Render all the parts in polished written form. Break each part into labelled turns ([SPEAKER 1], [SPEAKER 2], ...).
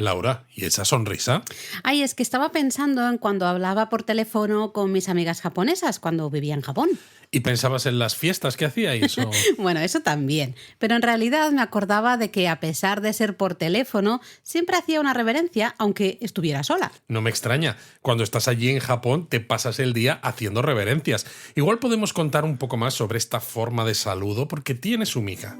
[SPEAKER 1] Laura, ¿y esa sonrisa?
[SPEAKER 2] Ay, es que estaba pensando en cuando hablaba por teléfono con mis amigas japonesas cuando vivía en Japón.
[SPEAKER 1] ¿Y pensabas en las fiestas que hacíais? O...
[SPEAKER 2] Bueno, eso también. Pero en realidad me acordaba de que a pesar de ser por teléfono, siempre hacía una reverencia aunque estuviera sola.
[SPEAKER 1] No me extraña. Cuando estás allí en Japón, te pasas el día haciendo reverencias. Igual podemos contar un poco más sobre esta forma de saludo porque tiene su miga.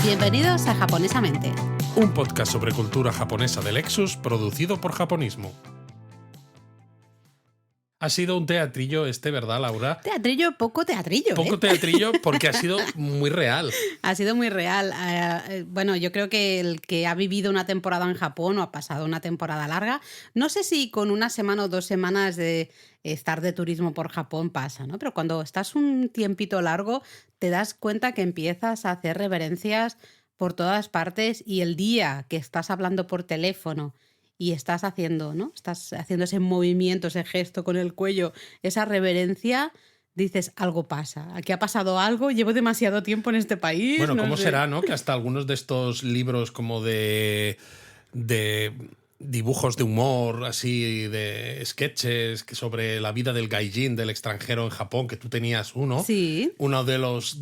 [SPEAKER 2] Bienvenidos a Japonesamente.
[SPEAKER 1] Un podcast sobre cultura japonesa de Lexus producido por Japonismo. Ha sido un teatrillo este, ¿verdad, Laura?
[SPEAKER 2] Teatrillo, poco teatrillo,
[SPEAKER 1] Poco teatrillo porque ha sido muy real.
[SPEAKER 2] Ha sido muy real. Bueno, yo creo que el que ha vivido una temporada en Japón o ha pasado una temporada larga, no sé si con una semana o 2 semanas de estar de turismo por Japón pasa, ¿no? Pero cuando estás un tiempito largo, te das cuenta que empiezas a hacer reverencias por todas partes y el día que estás hablando por teléfono y estás haciendo, ¿no? Estás haciendo ese movimiento, ese gesto con el cuello, esa reverencia, dices, algo pasa. Aquí ha pasado algo, llevo demasiado tiempo en este país.
[SPEAKER 1] Bueno,
[SPEAKER 2] no
[SPEAKER 1] ¿cómo
[SPEAKER 2] sé.
[SPEAKER 1] será, no? Que hasta algunos de estos libros como de dibujos de humor, así, de sketches que sobre la vida del gaijin, del extranjero en Japón, que tú tenías uno.
[SPEAKER 2] Sí.
[SPEAKER 1] Uno de los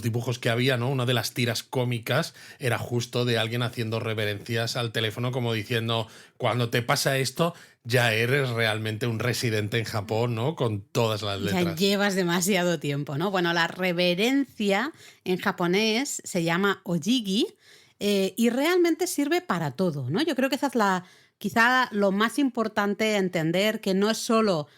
[SPEAKER 1] dibujos que había, ¿no? Una de las tiras cómicas era justo de alguien haciendo reverencias al teléfono como diciendo, cuando te pasa esto, ya eres realmente un residente en Japón, ¿no? Con todas las letras.
[SPEAKER 2] Ya llevas demasiado tiempo, ¿no? Bueno, la reverencia en japonés se llama ojigi y realmente sirve para todo, ¿no? Yo creo que esa es quizá lo más importante a entender, que no es solo...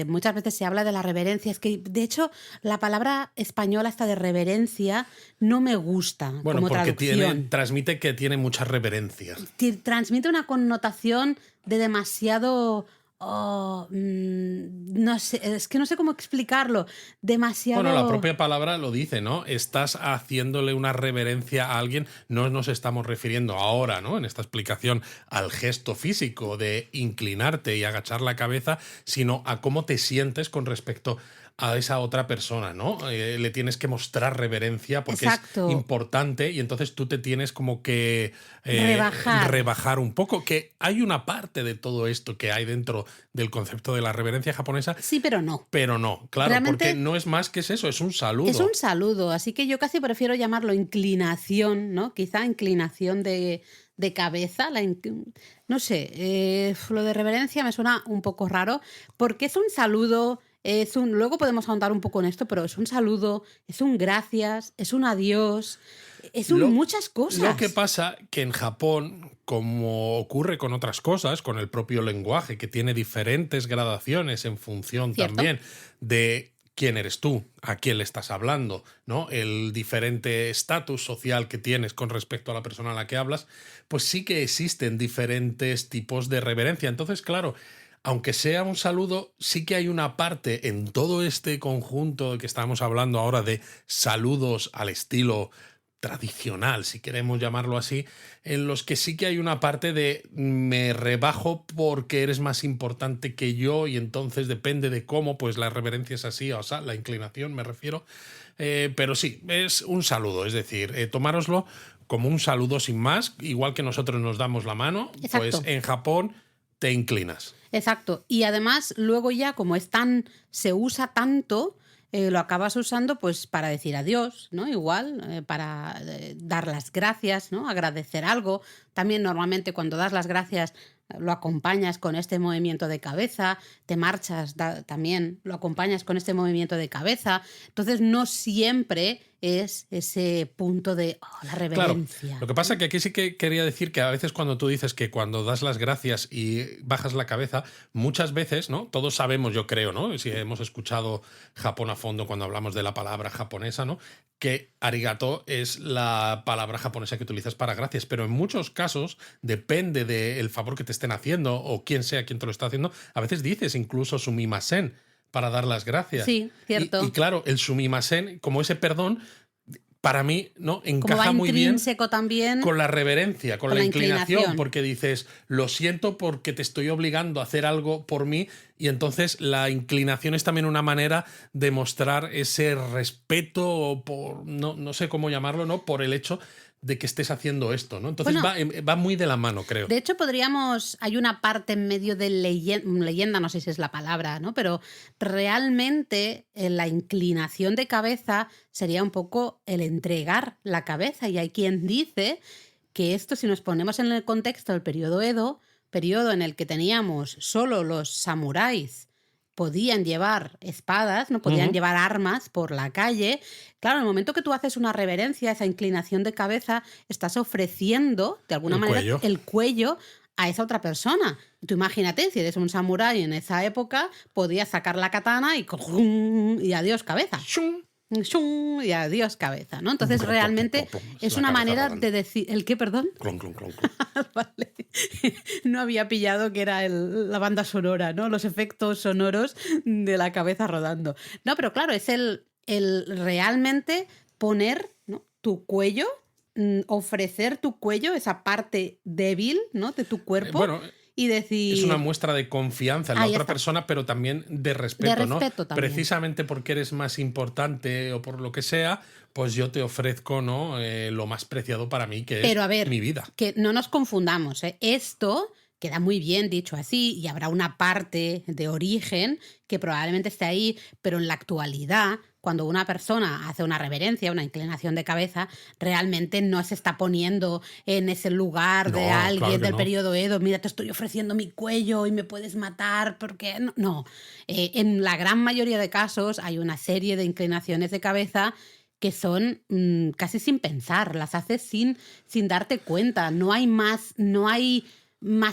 [SPEAKER 2] muchas veces se habla de la reverencia, es que de hecho la palabra española esta de reverencia no me gusta
[SPEAKER 1] Bueno,
[SPEAKER 2] como
[SPEAKER 1] porque
[SPEAKER 2] traducción.
[SPEAKER 1] transmite que tiene muchas reverencias.
[SPEAKER 2] Transmite una connotación de demasiado... no sé, es que no sé cómo explicarlo. Demasiado...
[SPEAKER 1] Bueno, la propia palabra lo dice, ¿no? Estás haciéndole una reverencia a alguien. No nos estamos refiriendo ahora, ¿no? En esta explicación al gesto físico de inclinarte y agachar la cabeza, sino a cómo te sientes con respecto a esa otra persona, ¿no? Le tienes que mostrar reverencia porque
[SPEAKER 2] Exacto.
[SPEAKER 1] es importante y entonces tú te tienes como que
[SPEAKER 2] Rebajar
[SPEAKER 1] un poco, que hay una parte de todo esto que hay dentro del concepto de la reverencia japonesa.
[SPEAKER 2] Sí, pero no.
[SPEAKER 1] Pero no, claro,
[SPEAKER 2] Realmente
[SPEAKER 1] porque no es más que eso, es un saludo.
[SPEAKER 2] es un saludo, así que yo casi prefiero llamarlo inclinación, ¿no? Quizá inclinación de cabeza. No sé, lo de reverencia me suena un poco raro porque es un saludo, luego podemos ahondar un poco en esto, pero es un saludo, es un gracias, es un adiós, es un muchas cosas.
[SPEAKER 1] Lo que pasa que en Japón, como ocurre con otras cosas, con el propio lenguaje, que tiene diferentes gradaciones en función
[SPEAKER 2] ¿Cierto?
[SPEAKER 1] también de quién eres tú, a quién le estás hablando, ¿no? El diferente estatus social que tienes con respecto a la persona a la que hablas, pues sí que existen diferentes tipos de reverencia. Entonces, claro, aunque sea un saludo, sí que hay una parte en todo este conjunto que estamos hablando ahora de saludos al estilo tradicional, si queremos llamarlo así, en los que sí que hay una parte de me rebajo porque eres más importante que yo y entonces depende de cómo, pues la reverencia es así, o sea, la inclinación me refiero, pero sí, es un saludo, es decir, tomároslo como un saludo sin más, igual que nosotros nos damos la mano.
[SPEAKER 2] Exacto.
[SPEAKER 1] Pues en Japón te inclinas.
[SPEAKER 2] Exacto. Y además, luego ya, como se usa tanto, lo acabas usando pues para decir adiós, ¿no? Igual, para dar las gracias, ¿no? Agradecer algo. También normalmente cuando das las gracias lo acompañas con este movimiento de cabeza, te marchas también, lo acompañas con este movimiento de cabeza. Entonces no siempre es ese punto de la reverencia.
[SPEAKER 1] Claro, lo que pasa es que aquí sí que quería decir que a veces cuando tú dices que cuando das las gracias y bajas la cabeza, muchas veces, ¿no? Todos sabemos, yo creo, ¿no? Si hemos escuchado Japón a fondo cuando hablamos de la palabra japonesa, ¿no? Que arigato es la palabra japonesa que utilizas para gracias, pero en muchos casos depende del favor que te estén haciendo o quién sea quien te lo está haciendo. A veces dices incluso sumimasen para dar las gracias.
[SPEAKER 2] Sí, cierto.
[SPEAKER 1] Y claro, el sumimasen, como ese perdón, para mí, ¿no?
[SPEAKER 2] Como va
[SPEAKER 1] Encaja muy bien
[SPEAKER 2] intrínseco también
[SPEAKER 1] con la reverencia, con
[SPEAKER 2] con
[SPEAKER 1] la
[SPEAKER 2] la
[SPEAKER 1] inclinación,
[SPEAKER 2] inclinación.
[SPEAKER 1] porque dices, lo siento porque te estoy obligando a hacer algo por mí, y entonces la inclinación es también una manera de mostrar ese respeto por, no sé cómo llamarlo, ¿no? Por el hecho de que estés haciendo esto, ¿no? Entonces
[SPEAKER 2] Bueno,
[SPEAKER 1] va muy de la mano, creo.
[SPEAKER 2] de hecho, hay una parte en medio de leyenda, no sé si es la palabra, ¿no? Pero realmente la inclinación de cabeza sería un poco el entregar la cabeza. Y hay quien dice que esto, si nos ponemos en el contexto del periodo Edo, periodo en el que teníamos solo los samuráis podían llevar espadas, no podían llevar armas por la calle. Claro, en el momento que tú haces una reverencia, esa inclinación de cabeza, estás ofreciendo, de alguna
[SPEAKER 1] El
[SPEAKER 2] manera,
[SPEAKER 1] cuello.
[SPEAKER 2] el cuello a esa otra persona. Tú imagínate, si eres un samurái en esa época, podías sacar la katana y adiós cabeza.
[SPEAKER 1] ¡Shum!
[SPEAKER 2] Y adiós cabeza, ¿no? Entonces realmente es
[SPEAKER 1] La
[SPEAKER 2] una
[SPEAKER 1] cabeza
[SPEAKER 2] manera
[SPEAKER 1] rodando.
[SPEAKER 2] de decir... ¿El qué, perdón?
[SPEAKER 1] Clon, clon, clon, clon.
[SPEAKER 2] Vale. No había pillado que era la banda sonora, ¿no? Los efectos sonoros de la cabeza rodando. No, pero claro, es el realmente poner, ¿no? Tu cuello, ofrecer tu cuello, esa parte débil, ¿no? De tu cuerpo.
[SPEAKER 1] Bueno,
[SPEAKER 2] Y decir...
[SPEAKER 1] es una muestra de confianza en la
[SPEAKER 2] Ahí
[SPEAKER 1] otra
[SPEAKER 2] está.
[SPEAKER 1] persona, pero también de respeto, ¿no?
[SPEAKER 2] respeto también.
[SPEAKER 1] Precisamente porque eres más importante o por lo que sea, pues yo te ofrezco, ¿no? Lo más preciado para mí, que
[SPEAKER 2] Pero a
[SPEAKER 1] es
[SPEAKER 2] ver,
[SPEAKER 1] mi vida.
[SPEAKER 2] que no nos confundamos, ¿eh? Esto queda muy bien dicho así y habrá una parte de origen que probablemente esté ahí, pero en la actualidad, cuando una persona hace una reverencia, una inclinación de cabeza, realmente no se está poniendo en ese lugar de
[SPEAKER 1] No,
[SPEAKER 2] alguien
[SPEAKER 1] claro que
[SPEAKER 2] del
[SPEAKER 1] no.
[SPEAKER 2] periodo Edo, mira, te estoy ofreciendo mi cuello y me puedes matar, porque no. No. En la gran mayoría de casos hay una serie de inclinaciones de cabeza que son casi sin pensar, las haces sin darte cuenta, no hay más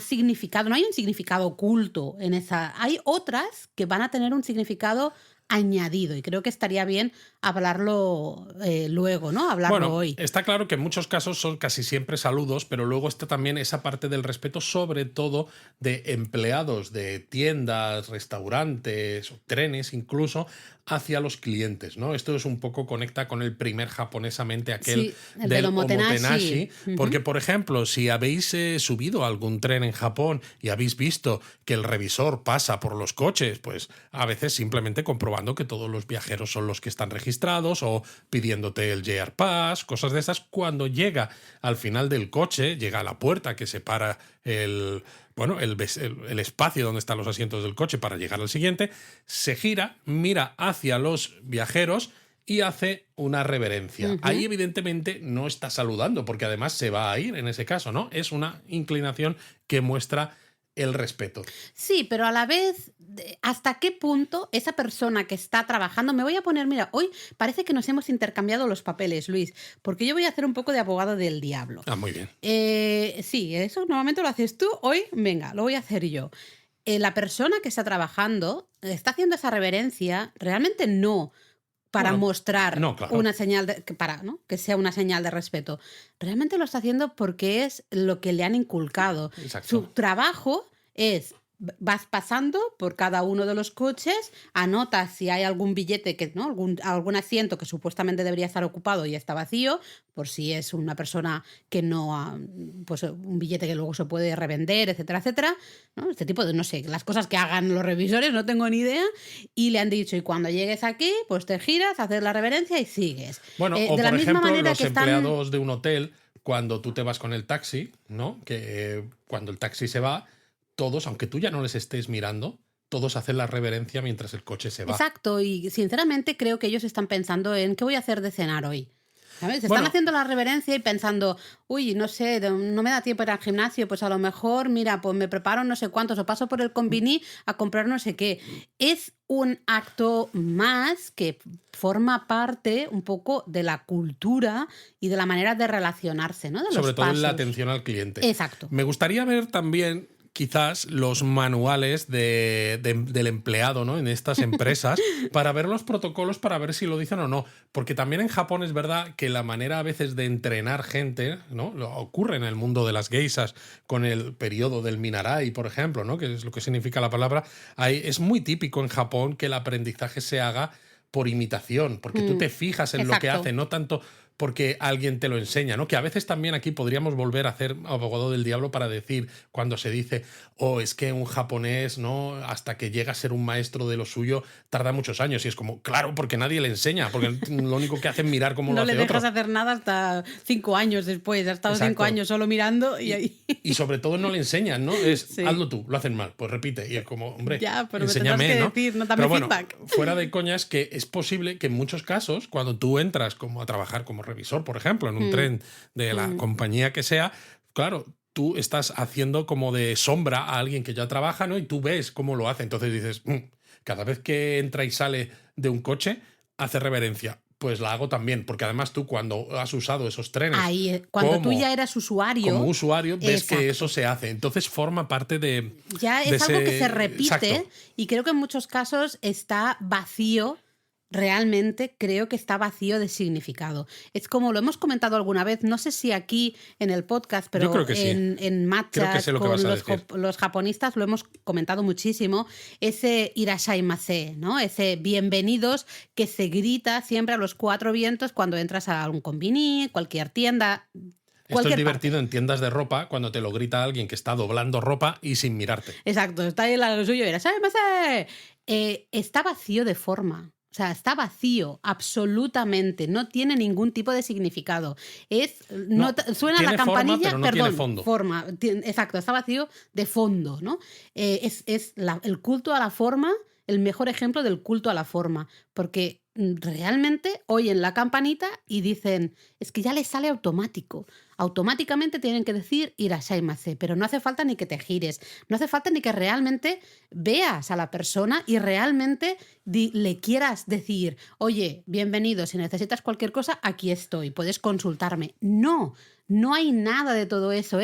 [SPEAKER 2] significado, no hay un significado oculto en esa. Hay otras que van a tener un significado añadido y creo que estaría bien hablarlo luego, ¿no? Hablarlo
[SPEAKER 1] Bueno,
[SPEAKER 2] hoy.
[SPEAKER 1] está claro que en muchos casos son casi siempre saludos, pero luego está también esa parte del respeto, sobre todo de empleados de tiendas, restaurantes, o trenes incluso, hacia los clientes, ¿no? Esto es un poco conecta con el primer japonesamente, aquel
[SPEAKER 2] Sí, el
[SPEAKER 1] del
[SPEAKER 2] del omotenashi.
[SPEAKER 1] porque, por ejemplo, si habéis subido a algún tren en Japón y habéis visto que el revisor pasa por los coches, pues a veces simplemente comprobando que todos los viajeros son los que están registrados o pidiéndote el JR Pass, cosas de esas, cuando llega al final del coche, llega a la puerta que separa el espacio donde están los asientos del coche para llegar al siguiente, se gira, mira hacia los viajeros y hace una reverencia. Ahí evidentemente no está saludando, porque además se va a ir en ese caso, ¿no? Es una inclinación que muestra el respeto.
[SPEAKER 2] Sí, pero a la vez, ¿hasta qué punto esa persona que está trabajando? Me voy a poner, mira, hoy parece que nos hemos intercambiado los papeles, Luis, porque yo voy a hacer un poco de abogado del diablo.
[SPEAKER 1] Ah, muy bien.
[SPEAKER 2] Sí, eso normalmente lo haces tú, hoy, venga, lo voy a hacer yo. La persona que está trabajando está haciendo esa reverencia realmente no para
[SPEAKER 1] Bueno,
[SPEAKER 2] mostrar
[SPEAKER 1] no, claro.
[SPEAKER 2] una señal ¿no? Que sea una señal de respeto. Realmente lo está haciendo porque es lo que le han inculcado.
[SPEAKER 1] Exacto.
[SPEAKER 2] Su trabajo es vas pasando por cada uno de los coches, anotas si hay algún billete que, ¿no? algún asiento que supuestamente debería estar ocupado y está vacío, por si es una persona que no, pues un billete que luego se puede revender, etcétera, etcétera, ¿no? Este tipo de, no sé, las cosas que hagan los revisores, no tengo ni idea, y le han dicho, y cuando llegues aquí, pues te giras, haces la reverencia y sigues.
[SPEAKER 1] Bueno, o
[SPEAKER 2] de
[SPEAKER 1] por
[SPEAKER 2] la misma
[SPEAKER 1] ejemplo,
[SPEAKER 2] manera
[SPEAKER 1] los
[SPEAKER 2] que están...
[SPEAKER 1] empleados de un hotel, cuando tú te vas con el taxi, ¿no? Que cuando el taxi se va, todos, aunque tú ya no les estés mirando, todos hacen la reverencia mientras el coche se va.
[SPEAKER 2] Exacto, y sinceramente creo que ellos están pensando en ¿qué voy a hacer de cenar hoy? ¿Sabes? Están
[SPEAKER 1] Bueno,
[SPEAKER 2] haciendo la reverencia y pensando, uy, no sé, no me da tiempo ir al gimnasio, pues a lo mejor, mira, pues me preparo no sé cuántos o paso por el convini a comprar no sé qué. Es un acto más que forma parte un poco de la cultura y de la manera de relacionarse, ¿no? De los
[SPEAKER 1] sobre todo en la
[SPEAKER 2] pasos.
[SPEAKER 1] atención al cliente.
[SPEAKER 2] Exacto.
[SPEAKER 1] Me gustaría ver también quizás los manuales del empleado, ¿no? En estas empresas para ver los protocolos, para ver si lo dicen o no. Porque también en Japón es verdad que la manera a veces de entrenar gente, ¿no? Lo ocurre en el mundo de las geishas con el periodo del Minarai, por ejemplo, ¿no? Que es lo que significa la palabra. Es muy típico en Japón que el aprendizaje se haga por imitación, porque tú te fijas en lo que
[SPEAKER 2] Exacto.
[SPEAKER 1] hace, no tanto porque alguien te lo enseña, ¿no? Que a veces también aquí podríamos volver a hacer abogado del diablo para decir, cuando se dice, es que un japonés, ¿no? Hasta que llega a ser un maestro de lo suyo, tarda muchos años. Y es como, claro, porque nadie le enseña, porque lo único que hace es mirar cómo lo hace otro.
[SPEAKER 2] No le dejas hacer nada hasta 5 años después. Ha estado 5 años solo mirando y
[SPEAKER 1] sobre todo no le enseñan, ¿no? Es, hazlo tú, lo hacen mal, pues repite. Y es como, hombre,
[SPEAKER 2] ya, pero
[SPEAKER 1] enséñame,
[SPEAKER 2] me
[SPEAKER 1] ¿no?
[SPEAKER 2] decir, no dame
[SPEAKER 1] pero bueno,
[SPEAKER 2] feedback.
[SPEAKER 1] Fuera de coñas, que es posible que en muchos casos, cuando tú entras como a trabajar como revisor, por ejemplo, en un tren de la compañía que sea, claro, tú estás haciendo como de sombra a alguien que ya trabaja, ¿no? Y tú ves cómo lo hace. Entonces dices, cada vez que entra y sale de un coche, hace reverencia. Pues la hago también, porque además tú cuando has usado esos trenes...
[SPEAKER 2] Ahí, cuando tú ya eras usuario...
[SPEAKER 1] Como usuario ves que eso se hace. Entonces forma parte de...
[SPEAKER 2] Ya es algo que se repite.
[SPEAKER 1] Exacto.
[SPEAKER 2] Y creo que en muchos casos está vacío. Realmente creo que está vacío de significado. Es como lo hemos comentado alguna vez, no sé si aquí en el podcast, pero
[SPEAKER 1] yo creo que sí.
[SPEAKER 2] en matchas con los japonistas lo hemos comentado muchísimo, ese irashaimase, ¿no? Ese bienvenidos que se grita siempre a los 4 vientos cuando entras a un konbini, cualquier tienda.
[SPEAKER 1] Esto es divertido en tiendas de ropa cuando te lo grita alguien que está doblando ropa y sin mirarte.
[SPEAKER 2] Exacto, está ahí lo suyo, irashaimase. Está vacío de forma. O sea, está vacío, absolutamente. No tiene ningún tipo de significado. Suena la campanilla,
[SPEAKER 1] forma, pero no tiene fondo.
[SPEAKER 2] Forma. Exacto, está vacío de fondo, ¿no? El culto a la forma, el mejor ejemplo del culto a la forma. Porque realmente oyen la campanita y dicen, es que ya les sale automático. Automáticamente tienen que decir irashaimase, pero no hace falta ni que te gires, no hace falta ni que realmente veas a la persona y realmente le quieras decir, oye, bienvenido, si necesitas cualquier cosa, aquí estoy, puedes consultarme. No hay nada de todo eso,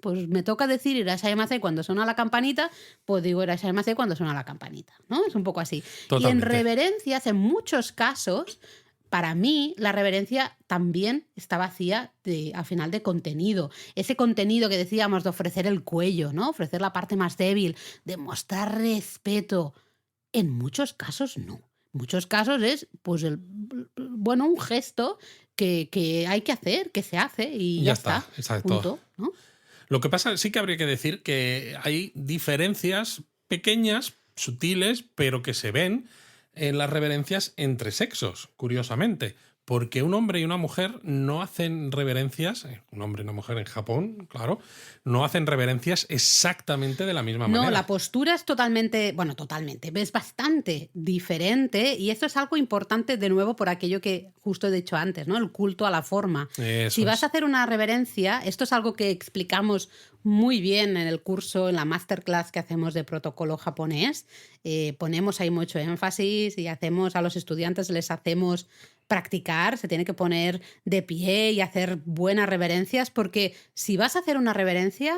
[SPEAKER 2] pues me toca decir irashaimase cuando suena la campanita, pues digo irashaimase cuando suena la campanita, ¿no? Es un poco así.
[SPEAKER 1] Totalmente.
[SPEAKER 2] Y en reverencias, en muchos casos... Para mí, la reverencia también está vacía al final de contenido. Ese contenido que decíamos de ofrecer el cuello, ¿no? Ofrecer la parte más débil, de mostrar respeto. En muchos casos no. En muchos casos es pues un gesto que hay que hacer, que se hace y ya está.
[SPEAKER 1] Exacto.
[SPEAKER 2] Punto, ¿no?
[SPEAKER 1] Lo que pasa, sí que habría que decir que hay diferencias pequeñas, sutiles, pero que se ven en las reverencias entre sexos, curiosamente. Porque un hombre y una mujer no hacen reverencias, un hombre y una mujer en Japón, claro, no hacen reverencias exactamente de la misma manera.
[SPEAKER 2] No, la postura es totalmente, es bastante diferente y esto es algo importante de nuevo por aquello que justo he dicho antes, ¿no? El culto a la forma. Si vas a hacer una reverencia, esto es algo que explicamos muy bien en el curso, en la masterclass que hacemos de protocolo japonés. Ponemos ahí mucho énfasis y a los estudiantes les hacemos practicar, se tiene que poner de pie y hacer buenas reverencias, porque si vas a hacer una reverencia,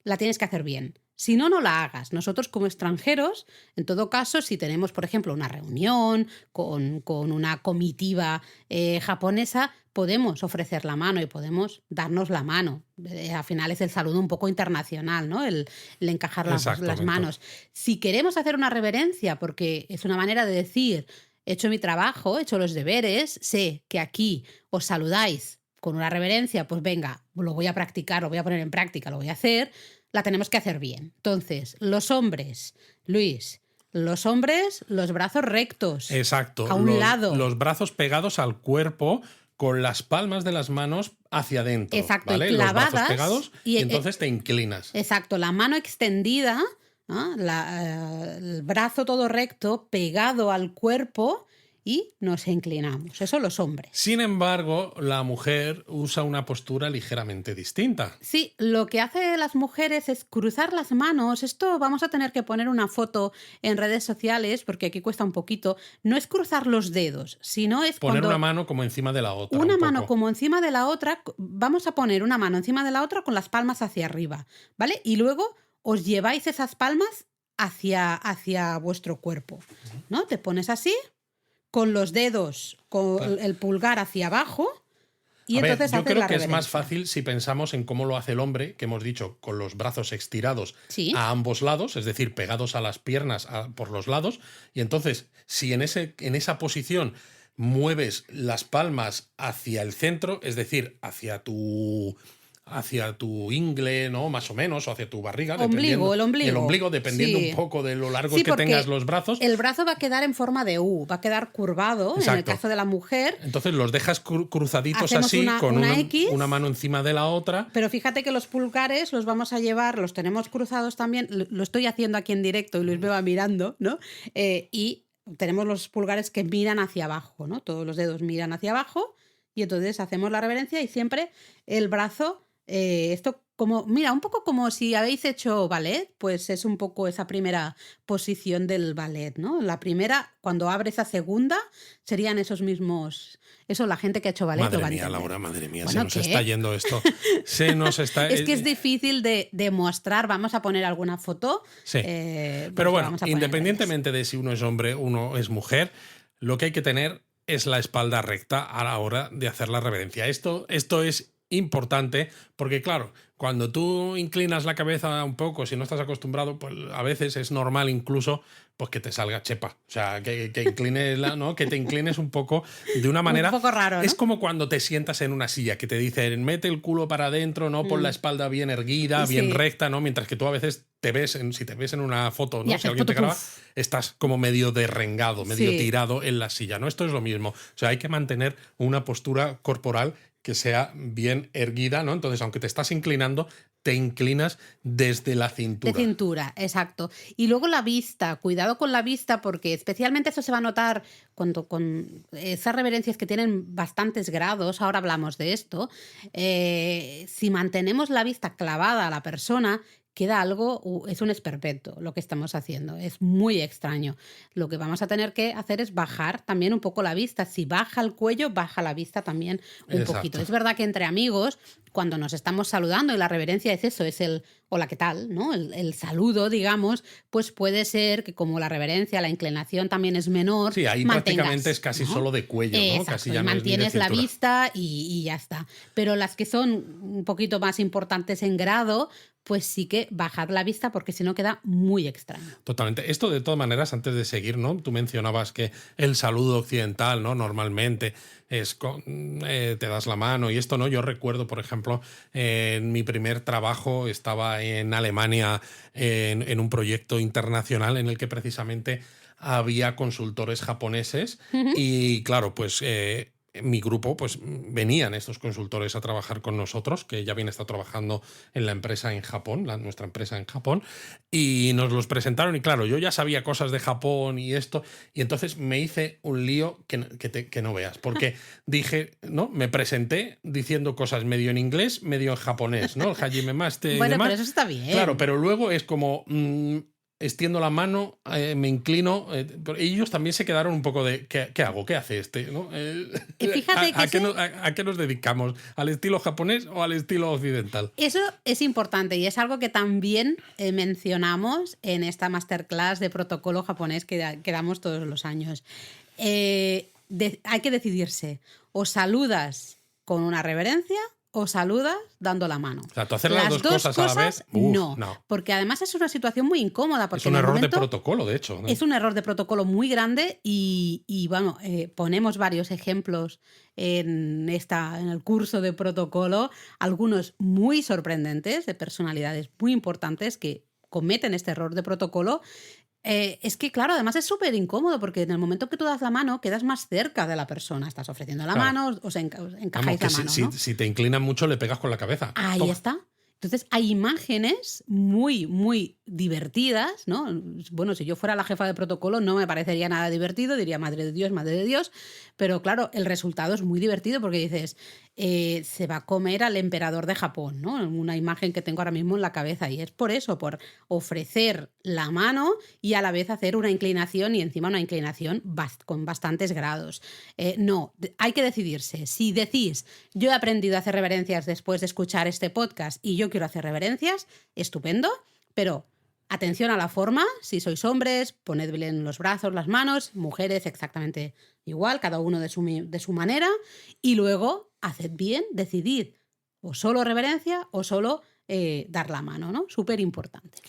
[SPEAKER 2] la tienes que hacer bien. Si no, no la hagas. Nosotros como extranjeros, en todo caso, si tenemos, por ejemplo, una reunión con una comitiva japonesa, podemos ofrecer la mano y podemos darnos la mano. Al final es el saludo un poco internacional, ¿no? El encajar las manos. Si queremos hacer una reverencia, porque es una manera de decir, he hecho mi trabajo, he hecho los deberes, sé que aquí os saludáis con una reverencia, pues venga, lo voy a practicar, lo voy a poner en práctica, lo voy a hacer, la tenemos que hacer bien. Entonces, los hombres, Luis, los brazos rectos.
[SPEAKER 1] Exacto.
[SPEAKER 2] A un lado.
[SPEAKER 1] Los brazos pegados al cuerpo con las palmas de las manos hacia adentro.
[SPEAKER 2] Exacto,
[SPEAKER 1] ¿vale?
[SPEAKER 2] y clavadas.
[SPEAKER 1] Los brazos pegados y entonces te inclinas.
[SPEAKER 2] Exacto, la mano extendida, ¿no? El brazo todo recto, pegado al cuerpo y nos inclinamos. Eso los hombres.
[SPEAKER 1] Sin embargo, la mujer usa una postura ligeramente distinta.
[SPEAKER 2] Sí, lo que hacen las mujeres es cruzar las manos. Esto vamos a tener que poner una foto en redes sociales porque aquí cuesta un poquito. No es cruzar los dedos, sino es
[SPEAKER 1] poner una mano como encima de la otra.
[SPEAKER 2] Una mano como encima de la otra. Vamos a poner una mano encima de la otra con las palmas hacia arriba, ¿vale? Y luego os lleváis esas palmas hacia vuestro cuerpo, ¿no? Te pones así, con los dedos, con el pulgar hacia abajo y entonces haces la reverencia.
[SPEAKER 1] Yo creo que es más fácil si pensamos en cómo lo hace el hombre, que hemos dicho, con los brazos estirados a ambos lados, es decir, pegados a las piernas por los lados. Y entonces, si en esa posición mueves las palmas hacia el centro, es decir, hacia tu ingle, ¿no? Más o menos, o hacia tu barriga,
[SPEAKER 2] Ombligo, el ombligo.
[SPEAKER 1] El ombligo, dependiendo
[SPEAKER 2] Sí.
[SPEAKER 1] un poco de lo largo
[SPEAKER 2] Sí,
[SPEAKER 1] que
[SPEAKER 2] porque
[SPEAKER 1] tengas los brazos.
[SPEAKER 2] el brazo va a quedar en forma de U, va a quedar curvado, en el
[SPEAKER 1] Exacto.
[SPEAKER 2] caso de la mujer.
[SPEAKER 1] Entonces los dejas cruzaditos
[SPEAKER 2] Hacemos
[SPEAKER 1] así,
[SPEAKER 2] una
[SPEAKER 1] con
[SPEAKER 2] X.
[SPEAKER 1] una mano encima de la otra.
[SPEAKER 2] Pero fíjate que los pulgares los vamos a llevar, los tenemos cruzados también. Lo estoy haciendo aquí en directo y Luis me va mirando, ¿no? Y tenemos los pulgares que miran hacia abajo, ¿no? Todos los dedos miran hacia abajo y entonces hacemos la reverencia y siempre el brazo, esto como, mira, un poco como si habéis hecho ballet, pues es un poco esa primera posición del ballet, ¿no? La primera, cuando abre esa segunda, serían esos mismos... Eso la gente que ha hecho ballet lo va a
[SPEAKER 1] Madre mía,
[SPEAKER 2] entender.
[SPEAKER 1] Laura, madre mía,
[SPEAKER 2] Bueno,
[SPEAKER 1] se nos
[SPEAKER 2] ¿qué?
[SPEAKER 1] está yendo esto. Se nos está...
[SPEAKER 2] Es que es difícil de mostrar. Vamos a poner alguna foto.
[SPEAKER 1] Sí.
[SPEAKER 2] Pues
[SPEAKER 1] Pero bueno,
[SPEAKER 2] vamos a poner en redes.
[SPEAKER 1] independientemente de si uno es hombre, uno es mujer, lo que hay que tener es la espalda recta a la hora de hacer la reverencia. Esto es importante porque, claro, cuando tú inclinas la cabeza un poco, si no estás acostumbrado, pues a veces es normal incluso pues que te salga chepa. O sea, que inclines ¿no? Que te inclines un poco de una manera...
[SPEAKER 2] Un poco raro, ¿no?
[SPEAKER 1] Es como cuando te sientas en una silla, que te dicen, mete el culo para adentro, ¿no? Pon la espalda bien erguida, bien
[SPEAKER 2] Sí.
[SPEAKER 1] recta, ¿no? Mientras que tú a veces te ves, si te ves en una foto,
[SPEAKER 2] Y
[SPEAKER 1] ¿no?
[SPEAKER 2] haces
[SPEAKER 1] Si alguien te graba,
[SPEAKER 2] putupuf.
[SPEAKER 1] estás como medio derrengado, medio
[SPEAKER 2] Sí.
[SPEAKER 1] tirado en la silla, ¿no? Esto es lo mismo. O sea, hay que mantener una postura corporal que sea bien erguida, ¿no? Entonces, aunque te estás inclinando, te inclinas desde la cintura.
[SPEAKER 2] De cintura, exacto. Y luego la vista, cuidado con la vista porque especialmente eso se va a notar cuando con esas reverencias que tienen bastantes grados, ahora hablamos de esto, si mantenemos la vista clavada a la persona, queda algo, es un esperpento lo que estamos haciendo, es muy extraño. Lo que vamos a tener que hacer es bajar también un poco la vista. Si baja el cuello, baja la vista también un
[SPEAKER 1] Exacto.
[SPEAKER 2] poquito. Es verdad que entre amigos, cuando nos estamos saludando y la reverencia es eso, es el hola, ¿qué tal? ¿No? El saludo, digamos, pues puede ser que como la reverencia, la inclinación también es menor.
[SPEAKER 1] Sí, ahí prácticamente es casi solo de cuello, ¿no?
[SPEAKER 2] Exacto,
[SPEAKER 1] Casi
[SPEAKER 2] y
[SPEAKER 1] ya no es ni de
[SPEAKER 2] mantienes la
[SPEAKER 1] cintura.
[SPEAKER 2] vista y ya está. Pero las que son un poquito más importantes en grado, pues sí que bajad la vista porque si no queda muy extraño.
[SPEAKER 1] Totalmente. Esto, de todas maneras, antes de seguir, ¿no? Tú mencionabas que el saludo occidental, ¿no? Normalmente es te das la mano y esto, ¿no? Yo recuerdo, por ejemplo, en mi primer trabajo estaba en Alemania en un proyecto internacional en el que precisamente había consultores japoneses y, claro, pues... mi grupo, pues venían estos consultores a trabajar con nosotros, que ya habían estado trabajando en la empresa en Japón, nuestra empresa en Japón, y nos los presentaron y claro, yo ya sabía cosas de Japón y esto, y entonces me hice un lío que no veas, porque dije, ¿no? Me presenté diciendo cosas medio en inglés, medio en japonés, ¿no? El hajime maste y
[SPEAKER 2] Bueno,
[SPEAKER 1] demás.
[SPEAKER 2] pero eso está bien.
[SPEAKER 1] Claro, pero luego es como... extiendo la mano, me inclino. Ellos también se quedaron un poco de ¿qué hago? ¿Qué hace este? ¿No?
[SPEAKER 2] Fíjate que
[SPEAKER 1] ¿A qué nos dedicamos? ¿Al estilo japonés o al estilo occidental?
[SPEAKER 2] eso es importante y es algo que también mencionamos en esta masterclass de protocolo japonés que damos todos los años. Hay que decidirse. O saludas con una reverencia o saludas dando la mano.
[SPEAKER 1] O sea, tú hacer las dos cosas a la vez,
[SPEAKER 2] no, porque además es una situación muy incómoda. Porque
[SPEAKER 1] es un error de protocolo, de hecho, ¿no?
[SPEAKER 2] Es un error de protocolo muy grande y bueno, ponemos varios ejemplos en el curso de protocolo, algunos muy sorprendentes, de personalidades muy importantes que cometen este error de protocolo. Es que, claro, además es súper incómodo porque en el momento que tú das la mano quedas más cerca de la persona. Estás ofreciendo la mano, os encajáis la mano, ¿no?
[SPEAKER 1] Si te inclinan mucho, le pegas con la cabeza.
[SPEAKER 2] Ahí
[SPEAKER 1] Toma.
[SPEAKER 2] está. Entonces hay imágenes muy, muy divertidas, ¿no? Bueno, si yo fuera la jefa de protocolo no me parecería nada divertido, diría madre de Dios, pero claro, el resultado es muy divertido porque dices, se va a comer al emperador de Japón, ¿no? Una imagen que tengo ahora mismo en la cabeza y es por eso, por ofrecer la mano y a la vez hacer una inclinación y encima una inclinación con bastantes grados. No, hay que decidirse. Si decís, yo he aprendido a hacer reverencias después de escuchar este podcast y yo quiero hacer reverencias, estupendo, pero atención a la forma, si sois hombres, poned bien los brazos, las manos, mujeres exactamente igual, cada uno de su manera, y luego haced bien, decidid o solo reverencia o solo dar la mano, ¿no? Súper importante.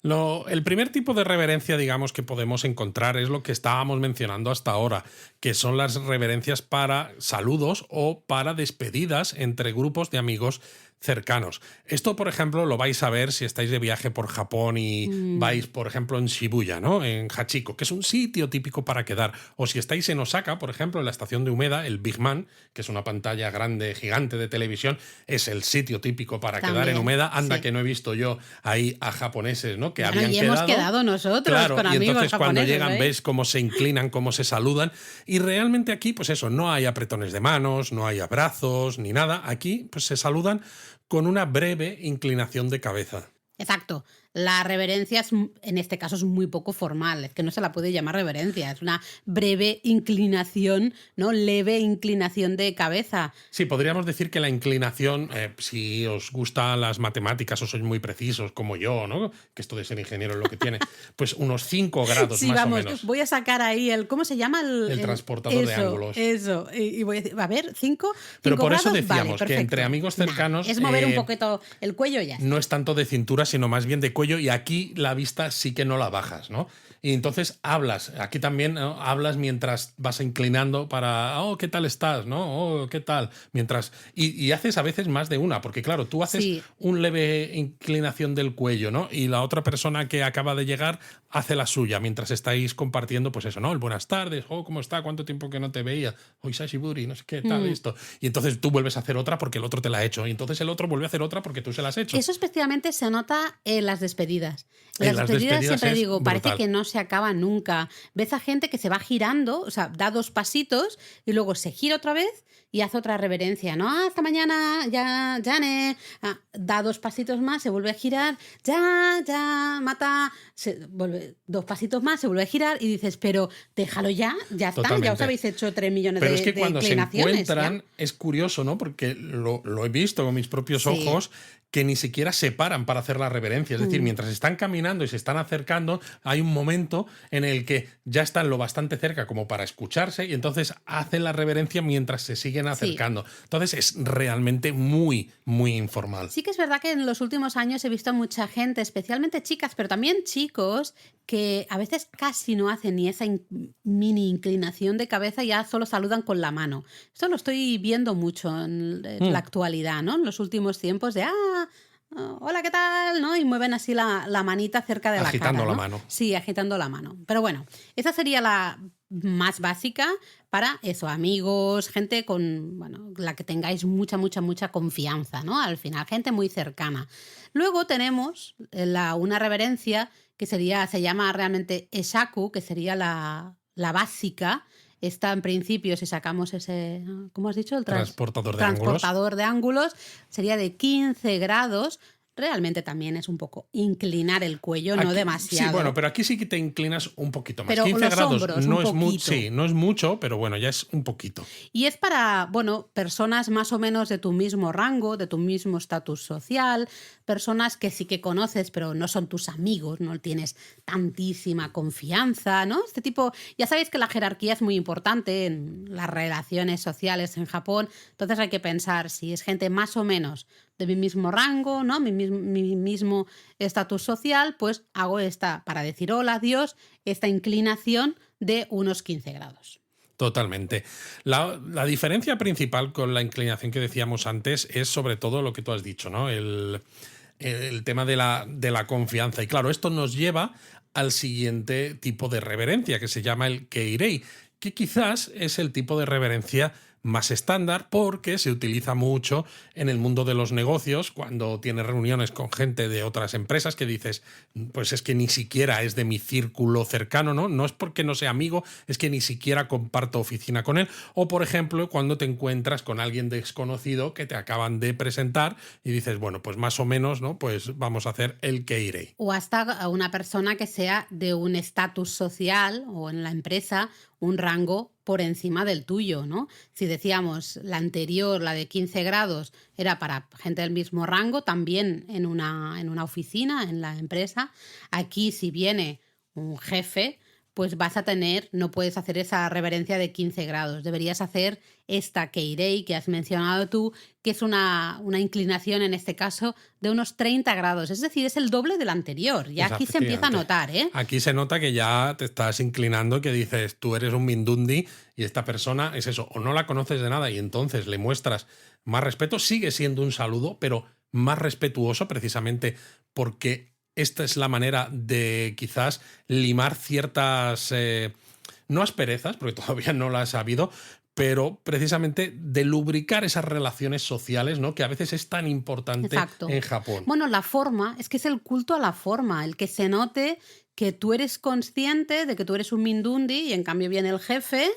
[SPEAKER 1] El primer tipo de reverencia, digamos, que podemos encontrar es lo que estábamos mencionando hasta ahora, que son las reverencias para saludos o para despedidas entre grupos de amigos cercanos. Esto, por ejemplo, lo vais a ver si estáis de viaje por Japón y vais, por ejemplo, en Shibuya, ¿no? En Hachiko, que es un sitio típico para quedar. O si estáis en Osaka, por ejemplo, en la estación de Umeda, el Big Man, que es una pantalla grande, gigante de televisión, es el sitio típico para quedar en Umeda. Anda,
[SPEAKER 2] sí.
[SPEAKER 1] que no he visto yo ahí a japoneses, ¿no? Que
[SPEAKER 2] Bueno,
[SPEAKER 1] habían
[SPEAKER 2] y
[SPEAKER 1] quedado.
[SPEAKER 2] hemos quedado nosotros
[SPEAKER 1] Claro,
[SPEAKER 2] con
[SPEAKER 1] y
[SPEAKER 2] amigos
[SPEAKER 1] entonces cuando
[SPEAKER 2] japoneses,
[SPEAKER 1] llegan
[SPEAKER 2] ¿eh?
[SPEAKER 1] ves cómo se inclinan, cómo se saludan. Y realmente aquí, pues eso, no hay apretones de manos, no hay abrazos ni nada. Aquí, pues se saludan con una breve inclinación de cabeza.
[SPEAKER 2] Exacto. La reverencia en este caso es muy poco formal, es que no se la puede llamar reverencia, es una breve inclinación, ¿no? Leve inclinación de cabeza.
[SPEAKER 1] Sí, podríamos decir que la inclinación, si os gustan las matemáticas o sois muy precisos como yo, ¿no? Que esto de ser ingeniero es lo que tiene, pues unos 5 grados
[SPEAKER 2] Sí,
[SPEAKER 1] más
[SPEAKER 2] vamos,
[SPEAKER 1] o menos.
[SPEAKER 2] voy a sacar ahí ¿cómo se llama?
[SPEAKER 1] El transportador de ángulos.
[SPEAKER 2] Eso, y voy a decir, a ver, 5
[SPEAKER 1] Pero por
[SPEAKER 2] grados,
[SPEAKER 1] eso decíamos
[SPEAKER 2] vale,
[SPEAKER 1] que entre amigos cercanos
[SPEAKER 2] es mover un poquito el cuello y ya está.
[SPEAKER 1] no es tanto de cintura, sino más bien de cuello, y aquí la vista sí que no la bajas, ¿no? Y entonces hablas, aquí también, ¿no? Hablas mientras vas inclinando para, oh, ¿qué tal estás? ¿No? Oh, ¿qué tal? Mientras, y haces a veces más de una, porque claro, tú haces un leve inclinación del cuello, ¿no? Y la otra persona que acaba de llegar hace la suya, mientras estáis compartiendo, pues eso, ¿no? El buenas tardes, oh, ¿cómo está? ¿Cuánto tiempo que no te veía? Oh, Sashiburi, no sé qué, tal, esto. Y entonces tú vuelves a hacer otra porque el otro te la ha hecho, y entonces el otro vuelve a hacer otra porque tú se la has hecho.
[SPEAKER 2] Eso especialmente se nota en las despedidas.
[SPEAKER 1] En las despedidas
[SPEAKER 2] siempre digo,
[SPEAKER 1] brutal.
[SPEAKER 2] parece que no se acaba nunca. Ves a gente que se va girando, o sea, da 2 pasitos y luego se gira otra vez y hace otra reverencia, ¿no? Hasta mañana, ya, da 2 pasitos más, se vuelve a girar, ya, mata, se vuelve 2 pasitos más, se vuelve a girar y dices, pero déjalo ya está,
[SPEAKER 1] Totalmente.
[SPEAKER 2] ya os habéis hecho 3 millones
[SPEAKER 1] pero
[SPEAKER 2] de
[SPEAKER 1] es que cuando se
[SPEAKER 2] inclinaciones.
[SPEAKER 1] encuentran, es curioso, ¿no? Porque lo he visto con mis propios ojos, que ni siquiera se paran para hacer la reverencia. Es decir, mientras están caminando y se están acercando, hay un momento en el que ya están lo bastante cerca como para escucharse y entonces hacen la reverencia mientras se siguen acercando. Entonces es realmente muy, muy informal.
[SPEAKER 2] Sí que es verdad que en los últimos años he visto mucha gente, especialmente chicas, pero también chicos, que a veces casi no hacen ni esa mini inclinación de cabeza, ya solo saludan con la mano. Esto lo estoy viendo mucho en la actualidad, ¿no? En los últimos tiempos de, hola, ¿qué tal? ¿No? Y mueven así la manita cerca de la cara.
[SPEAKER 1] Agitando la
[SPEAKER 2] ¿no?
[SPEAKER 1] mano.
[SPEAKER 2] Sí, agitando la mano. Pero bueno, esa sería la más básica para eso, amigos, gente con, bueno, la que tengáis mucha confianza, ¿no? Al final, gente muy cercana. Luego tenemos una reverencia que se llama realmente Esaku, que sería la básica. Esta, en principio, si sacamos ese, ¿cómo has dicho? El transportador de ángulos, sería de 15 grados. Realmente también es un poco inclinar el cuello, no demasiado.
[SPEAKER 1] Sí, bueno, pero aquí sí que te inclinas un poquito más.
[SPEAKER 2] Pero
[SPEAKER 1] 15
[SPEAKER 2] los
[SPEAKER 1] grados
[SPEAKER 2] hombros,
[SPEAKER 1] no
[SPEAKER 2] un
[SPEAKER 1] es mucho,
[SPEAKER 2] poquito.
[SPEAKER 1] sí, no es mucho, pero bueno, ya es un poquito.
[SPEAKER 2] Y es para, bueno, personas más o menos de tu mismo rango, de tu mismo estatus social, personas que sí que conoces, pero no son tus amigos, no tienes tantísima confianza, ¿no? Este tipo, ya sabéis que la jerarquía es muy importante en las relaciones sociales en Japón, entonces hay que pensar si es gente más o menos de mi mismo rango, ¿no? Mi mismo estatus social, pues hago esta, para decir hola, adiós, esta inclinación de unos 15 grados.
[SPEAKER 1] Totalmente. La diferencia principal con la inclinación que decíamos antes es sobre todo lo que tú has dicho, ¿no? El tema de la confianza. Y claro, esto nos lleva al siguiente tipo de reverencia, que se llama el keirei, que quizás es el tipo de reverencia más estándar porque se utiliza mucho en el mundo de los negocios cuando tienes reuniones con gente de otras empresas que dices, pues es que ni siquiera es de mi círculo cercano, ¿no? No es porque no sea amigo, es que ni siquiera comparto oficina con él. O, por ejemplo, cuando te encuentras con alguien desconocido que te acaban de presentar y dices, bueno, pues más o menos, ¿no? Pues vamos a hacer el keirei.
[SPEAKER 2] O hasta a una persona que sea de un estatus social o en la empresa un rango por encima del tuyo, ¿no? Si decíamos la anterior, la de 15 grados, era para gente del mismo rango, también en una oficina, en la empresa. Aquí, si viene un jefe, pues no puedes hacer esa reverencia de 15 grados. Deberías hacer esta Keirei que has mencionado tú, que es una inclinación en este caso de unos 30 grados. Es decir, es el doble del anterior. Ya aquí se empieza a notar, ¿eh?
[SPEAKER 1] Aquí se nota que ya te estás inclinando, que dices, tú eres un mindundi y esta persona es eso, o no la conoces de nada y entonces le muestras más respeto. Sigue siendo un saludo, pero más respetuoso precisamente porque esta es la manera de quizás limar ciertas, no asperezas, porque todavía no las ha habido, pero precisamente de lubricar esas relaciones sociales, ¿no? Que a veces es tan importante en Japón.
[SPEAKER 2] Bueno, la forma, es que es el culto a la forma, el que se note que tú eres consciente de que tú eres un mindundi y en cambio viene el jefe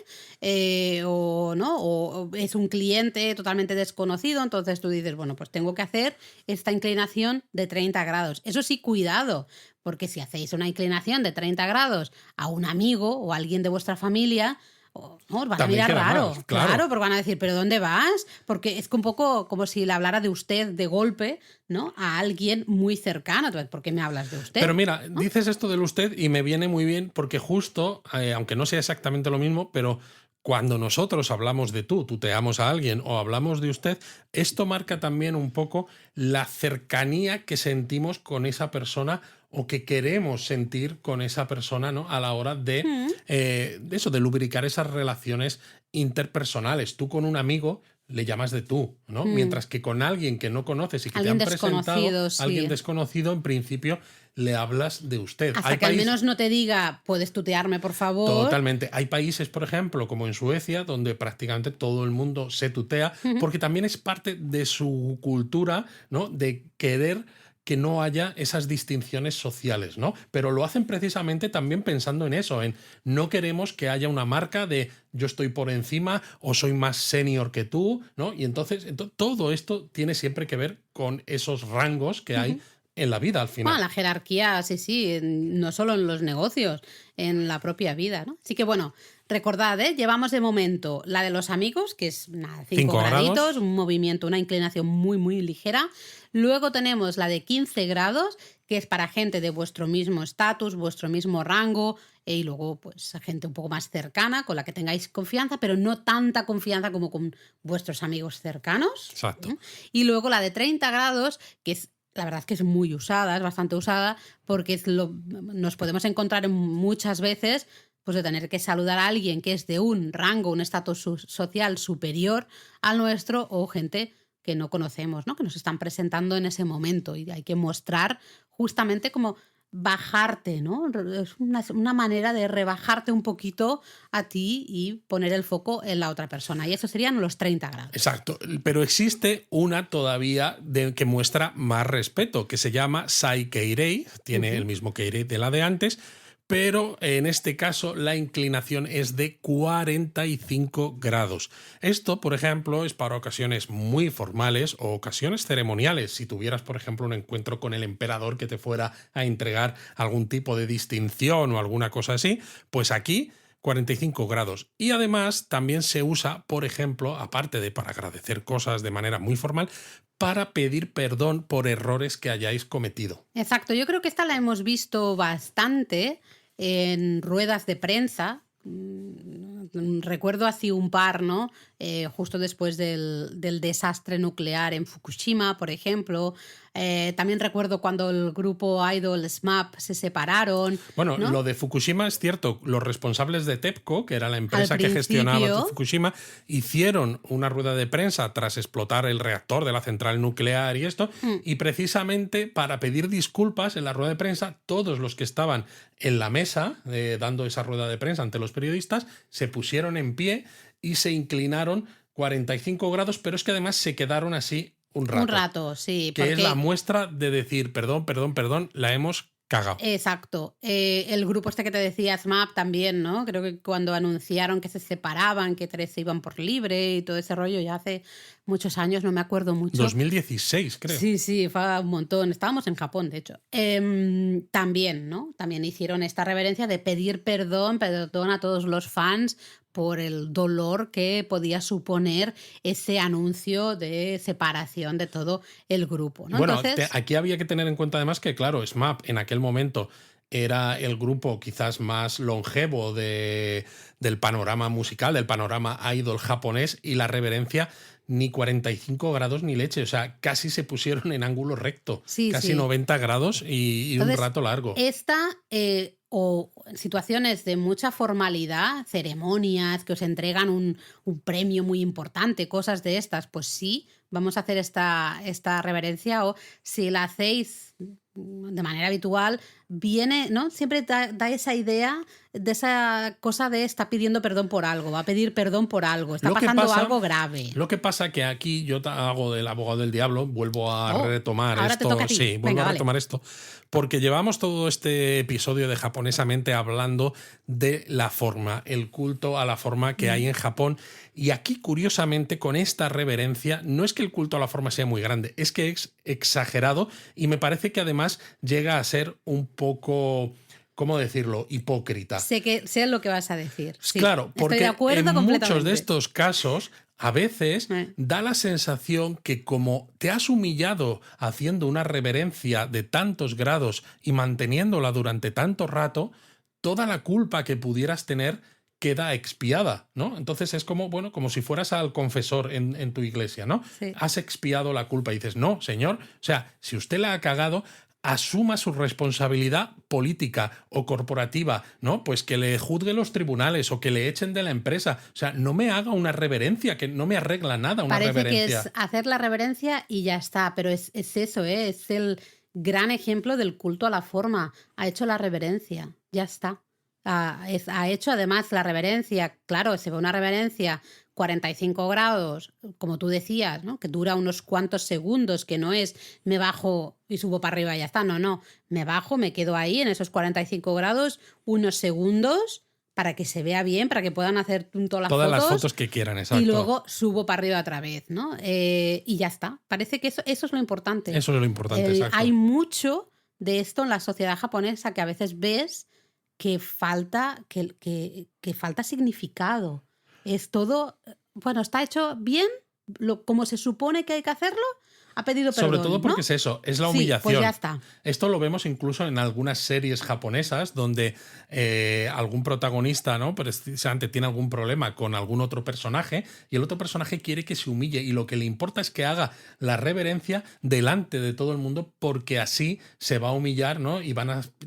[SPEAKER 2] o es un cliente totalmente desconocido, entonces tú dices, bueno, pues tengo que hacer esta inclinación de 30 grados. Eso sí, cuidado, porque si hacéis una inclinación de 30 grados a un amigo o a alguien de vuestra familia, os van a mirar raro, claro, porque van a decir, ¿pero dónde vas? Porque es un poco como si le hablara de usted de golpe, ¿no? A alguien muy cercano. Entonces, ¿por qué me hablas de usted?
[SPEAKER 1] Pero mira, dices esto del usted y me viene muy bien porque justo, aunque no sea exactamente lo mismo, pero cuando nosotros hablamos de tú, tuteamos a alguien o hablamos de usted, esto marca también un poco la cercanía que sentimos con esa persona o que queremos sentir con esa persona, ¿no? A la hora de eso, de lubricar esas relaciones interpersonales. Tú con un amigo le llamas de tú, ¿no? Mientras que con alguien que no conoces y que te han presentado, alguien desconocido, en principio le hablas de usted.
[SPEAKER 2] Hasta que al menos no te diga, puedes tutearme, por favor.
[SPEAKER 1] Totalmente. Hay países, por ejemplo, como en Suecia, donde prácticamente todo el mundo se tutea, porque también es parte de su cultura, ¿no? De querer que no haya esas distinciones sociales, ¿no? Pero lo hacen precisamente también pensando en eso, en no queremos que haya una marca de yo estoy por encima o soy más senior que tú, ¿no? Y entonces todo esto tiene siempre que ver con esos rangos que hay en la vida al final.
[SPEAKER 2] Bueno, la jerarquía, sí, no solo en los negocios, en la propia vida, ¿no? Así que bueno, recordad, llevamos de momento la de los amigos, que es 5 graditos, un movimiento, una inclinación muy, muy ligera. Luego tenemos la de 15 grados, que es para gente de vuestro mismo estatus, vuestro mismo rango, y luego pues gente un poco más cercana, con la que tengáis confianza, pero no tanta confianza como con vuestros amigos cercanos.
[SPEAKER 1] Exacto.
[SPEAKER 2] Y luego la de 30 grados, que es la verdad es que es muy usada, es bastante usada, porque nos podemos encontrar muchas veces pues de tener que saludar a alguien que es de un rango, un estatus social superior al nuestro o gente que no conocemos, ¿no? Que nos están presentando en ese momento y hay que mostrar justamente como bajarte, ¿no? Es una manera de rebajarte un poquito a ti y poner el foco en la otra persona. Y eso serían los 30 grados.
[SPEAKER 1] Exacto. Pero existe una todavía que muestra más respeto, que se llama Sai Keirei. Tiene el mismo Keirei de la de antes, pero en este caso la inclinación es de 45 grados. Esto, por ejemplo, es para ocasiones muy formales o ocasiones ceremoniales. Si tuvieras, por ejemplo, un encuentro con el emperador que te fuera a entregar algún tipo de distinción o alguna cosa así, pues aquí 45 grados. Y además también se usa, por ejemplo, aparte de para agradecer cosas de manera muy formal, para pedir perdón por errores que hayáis cometido.
[SPEAKER 2] Exacto, yo creo que esta la hemos visto bastante en ruedas de prensa. Recuerdo así un par, ¿no? Justo después del desastre nuclear en Fukushima, por ejemplo. También recuerdo cuando el grupo idol SMAP se separaron.
[SPEAKER 1] Bueno, ¿no? Lo de Fukushima es cierto. Los responsables de TEPCO, que era la empresa que gestionaba Fukushima, hicieron una rueda de prensa tras explotar el reactor de la central nuclear y esto. Y precisamente para pedir disculpas en la rueda de prensa, todos los que estaban en la mesa dando esa rueda de prensa ante los periodistas se pusieron en pie y se inclinaron 45 grados, pero es que además se quedaron así un rato.
[SPEAKER 2] Un rato, sí.
[SPEAKER 1] Que es la muestra de decir, perdón, la hemos cagado.
[SPEAKER 2] Exacto. El grupo este que te decía, SMAP, también, ¿no? Creo que cuando anunciaron que se separaban, que tres se iban por libre y todo ese rollo, ya hace muchos años, no me acuerdo mucho.
[SPEAKER 1] 2016, creo.
[SPEAKER 2] Sí, fue un montón. Estábamos en Japón, de hecho. También, ¿no? También hicieron esta reverencia de pedir perdón a todos los fans por el dolor que podía suponer ese anuncio de separación de todo el grupo, ¿no?
[SPEAKER 1] Bueno,
[SPEAKER 2] entonces,
[SPEAKER 1] aquí había que tener en cuenta además que, claro, SMAP en aquel momento era el grupo quizás más longevo del panorama musical, del panorama idol japonés, y la reverencia ni 45 grados ni leche, o sea, casi se pusieron en ángulo recto,
[SPEAKER 2] Sí,
[SPEAKER 1] casi
[SPEAKER 2] sí.
[SPEAKER 1] 90 grados y un
[SPEAKER 2] Entonces,
[SPEAKER 1] rato largo.
[SPEAKER 2] esta o situaciones de mucha formalidad, ceremonias que os entregan un premio muy importante, cosas de estas, pues sí, vamos a hacer esta reverencia, o si la hacéis de manera habitual, viene, ¿no? Siempre da esa idea de esa cosa de está pidiendo perdón por algo, va a pedir perdón por algo, está
[SPEAKER 1] Lo que
[SPEAKER 2] pasando
[SPEAKER 1] pasa,
[SPEAKER 2] algo grave.
[SPEAKER 1] lo que pasa que aquí yo hago del abogado del diablo, vuelvo a
[SPEAKER 2] Oh,
[SPEAKER 1] retomar
[SPEAKER 2] ahora te toca
[SPEAKER 1] esto,
[SPEAKER 2] a ti.
[SPEAKER 1] sí, vuelvo
[SPEAKER 2] Venga,
[SPEAKER 1] a
[SPEAKER 2] vale.
[SPEAKER 1] retomar esto, porque llevamos todo este episodio de Japonesamente hablando de la forma, el culto a la forma que hay en Japón, y aquí curiosamente con esta reverencia no es que el culto a la forma sea muy grande, es que es exagerado y me parece que además llega a ser un poco, ¿cómo decirlo?, hipócrita.
[SPEAKER 2] Sé lo que vas a decir. Sí,
[SPEAKER 1] Claro,
[SPEAKER 2] estoy de
[SPEAKER 1] porque
[SPEAKER 2] acuerdo
[SPEAKER 1] en muchos de
[SPEAKER 2] completamente.
[SPEAKER 1] estos casos a veces
[SPEAKER 2] Eh.
[SPEAKER 1] da la sensación que como te has humillado haciendo una reverencia de tantos grados y manteniéndola durante tanto rato, toda la culpa que pudieras tener queda expiada, ¿no? Entonces es como, bueno, como si fueras al confesor en tu iglesia, ¿no?
[SPEAKER 2] Sí.
[SPEAKER 1] Has expiado la culpa y dices, no, señor, o sea, si usted la ha cagado, asuma su responsabilidad política o corporativa, ¿no? Pues que le juzguen los tribunales o que le echen de la empresa. O sea, no me haga una reverencia, que no me arregla nada una
[SPEAKER 2] Parece que
[SPEAKER 1] reverencia.
[SPEAKER 2] es hacer la reverencia y ya está, pero es eso, ¿eh? Es el gran ejemplo del culto a la forma. Ha hecho la reverencia, ya está. Ha hecho además la reverencia, claro, se ve una reverencia 45 grados, como tú decías, ¿no? Que dura unos cuantos segundos, que no es me bajo y subo para arriba y ya está, no, me bajo, me quedo ahí en esos 45 grados unos segundos para que se vea bien, para que puedan hacer
[SPEAKER 1] Todas las fotos que quieran, exacto.
[SPEAKER 2] y luego subo para arriba otra vez, ¿no? Y ya está. Parece que eso es lo importante.
[SPEAKER 1] Eso es lo importante, exacto.
[SPEAKER 2] Hay mucho de esto en la sociedad japonesa que a veces ves que falta significado. Es todo, bueno, está hecho bien, como se supone que hay que hacerlo, ha pedido perdón.
[SPEAKER 1] Sobre todo porque
[SPEAKER 2] ¿no?
[SPEAKER 1] es eso, es la
[SPEAKER 2] Sí,
[SPEAKER 1] humillación.
[SPEAKER 2] pues ya está.
[SPEAKER 1] Esto lo vemos incluso en algunas series japonesas donde algún protagonista, ¿no?, precisamente tiene algún problema con algún otro personaje y el otro personaje quiere que se humille y lo que le importa es que haga la reverencia delante de todo el mundo porque así se va a humillar, ¿no? Y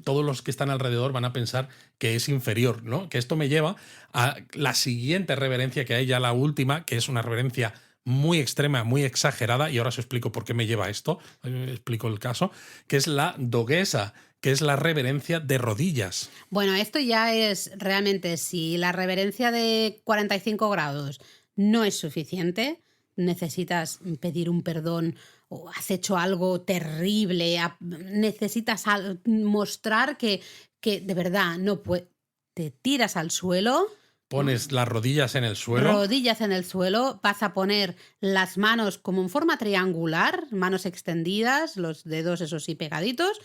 [SPEAKER 1] todos los que están alrededor van a pensar que es inferior, ¿no? Que esto me lleva a la siguiente reverencia que hay, ya la última, que es una reverencia muy extrema, muy exagerada, y ahora os explico por qué me lleva a esto, explico el caso, que es la doguesa, que es la reverencia de rodillas.
[SPEAKER 2] Bueno, esto ya es realmente, si la reverencia de 45 grados no es suficiente, necesitas pedir un perdón o has hecho algo terrible, necesitas mostrar que de verdad no puedes, te tiras al suelo.
[SPEAKER 1] Pones las rodillas en el suelo.
[SPEAKER 2] Rodillas en el suelo, vas a poner las manos como en forma triangular, manos extendidas, los dedos esos sí pegaditos,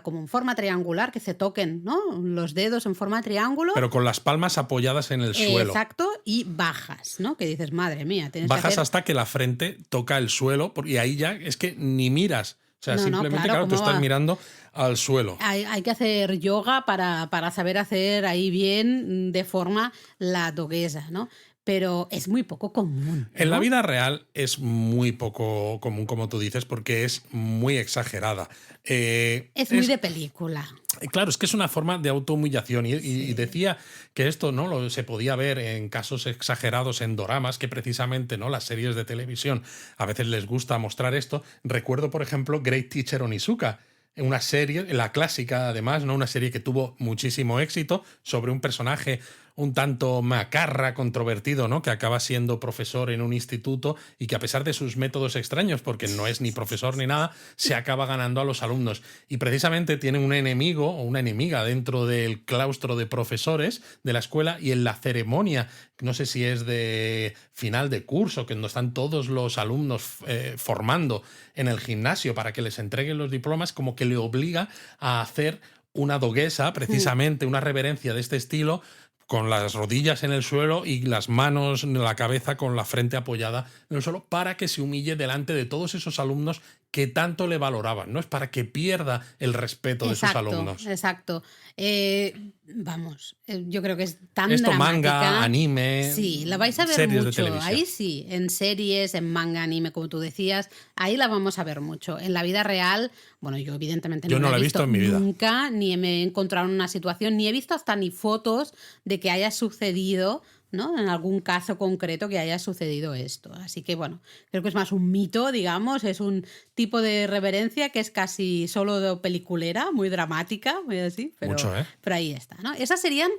[SPEAKER 2] como en forma triangular, que se toquen, ¿no? Los dedos en forma triángulo.
[SPEAKER 1] Pero con las palmas apoyadas en el suelo.
[SPEAKER 2] Exacto, y bajas, ¿no? Que dices, madre mía, tienes
[SPEAKER 1] bajas
[SPEAKER 2] que hacer...
[SPEAKER 1] hasta que la frente toca el suelo y ahí ya es que ni miras. O sea,
[SPEAKER 2] No,
[SPEAKER 1] simplemente, claro, tú estás mirando al suelo.
[SPEAKER 2] Hay que hacer yoga para saber hacer ahí bien, de forma, la doguesa, ¿no? Pero es muy poco común, ¿no?
[SPEAKER 1] En la vida real es muy poco común, como tú dices, porque es muy exagerada.
[SPEAKER 2] Es muy de película.
[SPEAKER 1] Claro, es que es una forma de autohumillación y
[SPEAKER 2] Sí.
[SPEAKER 1] decía que esto no se podía ver en casos exagerados en doramas, que precisamente no las series de televisión a veces les gusta mostrar esto. Recuerdo, por ejemplo, Great Teacher Onizuka, una serie, la clásica además, ¿no? Una serie que tuvo muchísimo éxito sobre un personaje un tanto macarra, controvertido, ¿no?, que acaba siendo profesor en un instituto y que a pesar de sus métodos extraños, porque no es ni profesor ni nada, se acaba ganando a los alumnos. Y precisamente tiene un enemigo o una enemiga dentro del claustro de profesores de la escuela y en la ceremonia, no sé si es de final de curso, que donde están todos los alumnos formando en el gimnasio para que les entreguen los diplomas, como que le obliga a hacer una doguesa, precisamente una reverencia de este estilo, con las rodillas en el suelo y las manos en la cabeza con la frente apoyada en el suelo, para que se humille delante de todos esos alumnos que tanto le valoraban, ¿no? Es para que pierda el respeto de sus alumnos.
[SPEAKER 2] Exacto. Yo creo que es tan
[SPEAKER 1] Esto,
[SPEAKER 2] dramática.
[SPEAKER 1] manga, anime,
[SPEAKER 2] sí, la vais a ver
[SPEAKER 1] series
[SPEAKER 2] mucho.
[SPEAKER 1] de televisión.
[SPEAKER 2] Ahí sí, en series, en manga, anime, como tú decías, ahí la vamos a ver mucho. En la vida real, bueno, yo evidentemente
[SPEAKER 1] Yo no
[SPEAKER 2] la
[SPEAKER 1] he visto en mi vida.
[SPEAKER 2] Nunca, ni me he encontrado en una situación, ni he visto hasta ni fotos de que haya sucedido, ¿no? En algún caso concreto que haya sucedido esto. Así que, bueno, creo que es más un mito, digamos, es un tipo de reverencia que es casi solo de peliculera, muy dramática, muy así, pero,
[SPEAKER 1] Mucho, ¿eh?
[SPEAKER 2] pero ahí está, ¿no? Esas serían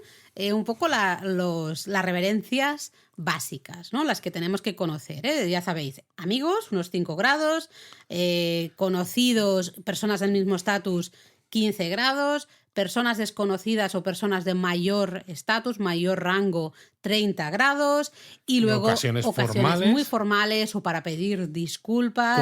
[SPEAKER 2] un poco las reverencias básicas, ¿no? Las que tenemos que conocer, ¿eh? Ya sabéis, amigos, unos 5 grados, conocidos, personas del mismo estatus, 15 grados, personas desconocidas o personas de mayor estatus, mayor rango, 30 grados, y luego
[SPEAKER 1] ocasiones formales,
[SPEAKER 2] muy formales o para pedir disculpas,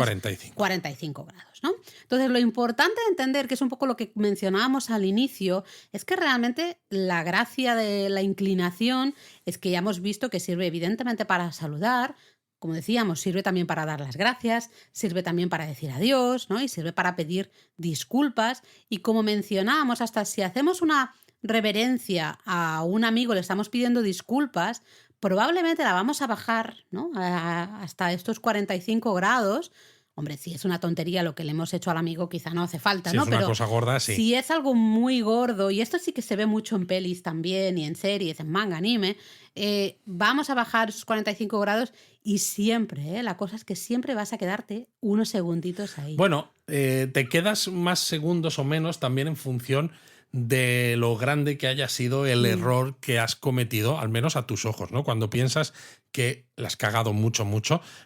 [SPEAKER 2] 45 grados, ¿no? Entonces, lo importante de entender, que es un poco lo que mencionábamos al inicio, es que realmente la gracia de la inclinación es que ya hemos visto que sirve evidentemente para saludar. Como decíamos, sirve también para dar las gracias, sirve también para decir adiós, ¿no? Y sirve para pedir disculpas. Y como mencionábamos, hasta si hacemos una reverencia a un amigo, le estamos pidiendo disculpas, probablemente la vamos a bajar, ¿no? Hasta estos 45 grados. Hombre, si es una tontería lo que le hemos hecho al amigo, quizá no hace falta,
[SPEAKER 1] si
[SPEAKER 2] ¿no?
[SPEAKER 1] es una cosa gorda, sí.
[SPEAKER 2] Si es algo muy gordo, y esto sí que se ve mucho en pelis también, y en series, en manga, anime, vamos a bajar esos 45 grados y siempre, la cosa es que siempre vas a quedarte unos segunditos ahí.
[SPEAKER 1] Bueno, te quedas más segundos o menos también en función de lo grande que haya sido el error que has cometido, al menos a tus ojos, ¿no? Cuando piensas que la has cagado mucho,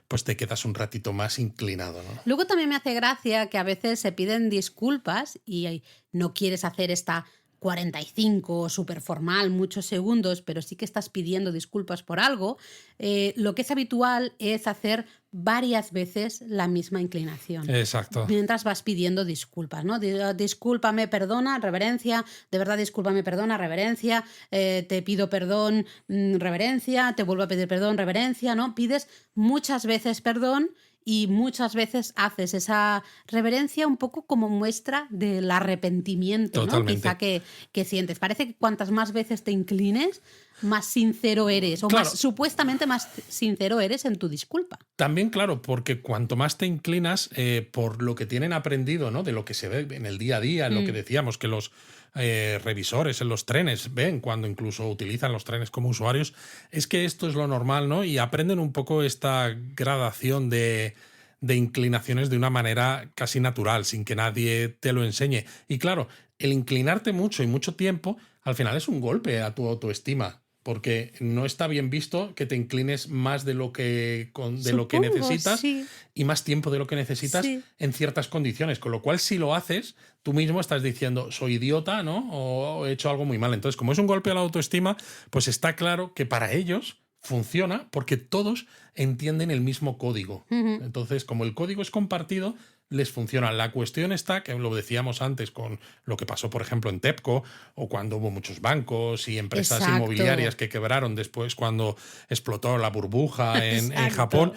[SPEAKER 1] pues te quedas un ratito más inclinado, ¿no?
[SPEAKER 2] Luego también me hace gracia que a veces se piden disculpas y no quieres hacer esta 45 súper formal, muchos segundos, pero sí que estás pidiendo disculpas por algo. Lo que es habitual es hacer varias veces la misma inclinación.
[SPEAKER 1] Exacto.
[SPEAKER 2] Mientras vas pidiendo disculpas, ¿no? Discúlpame, perdona, reverencia, de verdad discúlpame, perdona, reverencia, te pido perdón, reverencia, te vuelvo a pedir perdón, reverencia, ¿no? Pides muchas veces perdón y muchas veces haces esa reverencia un poco como muestra del arrepentimiento, ¿no? Quizá que sientes. Parece que cuantas más veces te inclines, más sincero eres, o
[SPEAKER 1] claro,
[SPEAKER 2] supuestamente más sincero eres en tu disculpa.
[SPEAKER 1] También, claro, porque cuanto más te inclinas por lo que tienen aprendido, ¿no? De lo que se ve en el día a día, en lo que decíamos, que los revisores en los trenes ven cuando incluso utilizan los trenes como usuarios, es que esto es lo normal, ¿no? Y aprenden un poco esta gradación de inclinaciones de una manera casi natural, sin que nadie te lo enseñe. Y claro, el inclinarte mucho y mucho tiempo, al final es un golpe a tu autoestima, porque no está bien visto que te inclines más de lo que necesitas,
[SPEAKER 2] sí.
[SPEAKER 1] Y más tiempo de lo que necesitas, sí, en ciertas condiciones. Con lo cual, si lo haces, tú mismo estás diciendo, soy idiota, ¿no? O he hecho algo muy mal. Entonces, como es un golpe a la autoestima, pues está claro que para ellos funciona porque todos entienden el mismo código. Entonces, como el código es compartido, les funciona. La cuestión está, que lo decíamos antes con lo que pasó, por ejemplo, en TEPCO, o cuando hubo muchos bancos y empresas inmobiliarias que quebraron después cuando explotó la burbuja en Japón,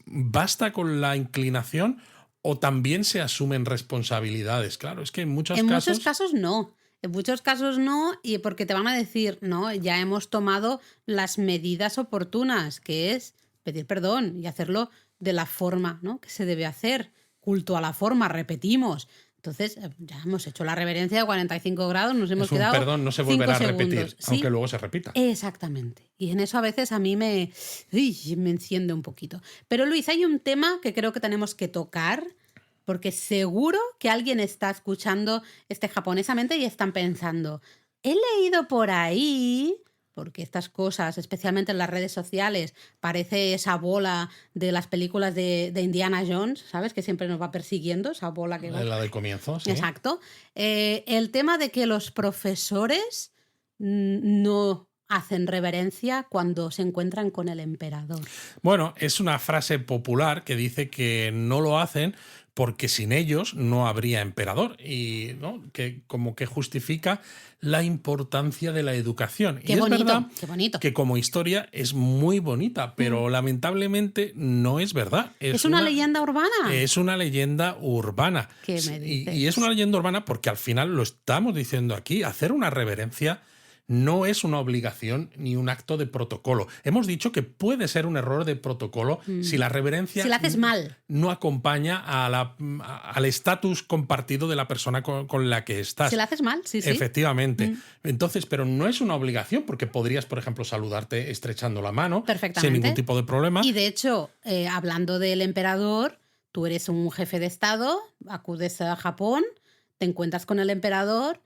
[SPEAKER 1] ¿basta con la inclinación o también se asumen responsabilidades? Claro, es que en muchos
[SPEAKER 2] casos no. En muchos casos no, y porque te van a decir, no, ya hemos tomado las medidas oportunas, que es pedir perdón y hacerlo de la forma, ¿no?, que se debe hacer. Culto a la forma, repetimos. Entonces, ya hemos hecho la reverencia de 45 grados, nos hemos quedado.
[SPEAKER 1] Perdón, no se volverá a repetir,
[SPEAKER 2] ¿sí?
[SPEAKER 1] Aunque luego se repita.
[SPEAKER 2] Exactamente. Y en eso a veces a mí me enciende un poquito. Pero Luis, hay un tema que creo que tenemos que tocar, porque seguro que alguien está escuchando japonesamente y están pensando, he leído por ahí, porque estas cosas, especialmente en las redes sociales, parece esa bola de las películas de Indiana Jones, ¿sabes? Que siempre nos va persiguiendo, esa bola que va.
[SPEAKER 1] La del comienzo, sí.
[SPEAKER 2] Exacto. El tema de que los profesores no hacen reverencia cuando se encuentran con el emperador.
[SPEAKER 1] Bueno, es una frase popular que dice que no lo hacen porque sin ellos no habría emperador, y ¿no? que como que justifica la importancia de la educación.
[SPEAKER 2] Qué
[SPEAKER 1] y es
[SPEAKER 2] bonito,
[SPEAKER 1] verdad
[SPEAKER 2] qué bonito.
[SPEAKER 1] que como historia es muy bonita, pero lamentablemente no es verdad.
[SPEAKER 2] Es una leyenda urbana.
[SPEAKER 1] Es una leyenda urbana.
[SPEAKER 2] ¿Qué me dices?
[SPEAKER 1] Y es una leyenda urbana porque al final lo estamos diciendo aquí, hacer una reverencia no es una obligación ni un acto de protocolo. Hemos dicho que puede ser un error de protocolo si la reverencia
[SPEAKER 2] Si la haces mal.
[SPEAKER 1] no acompaña al estatus compartido de la persona con la que estás.
[SPEAKER 2] Si la haces mal, sí, sí.
[SPEAKER 1] Efectivamente. Entonces, pero no es una obligación porque podrías, por ejemplo, saludarte estrechando la mano
[SPEAKER 2] Perfectamente.
[SPEAKER 1] sin ningún tipo de problema.
[SPEAKER 2] Y de hecho, hablando del emperador, tú eres un jefe de Estado, acudes a Japón, te encuentras con el emperador.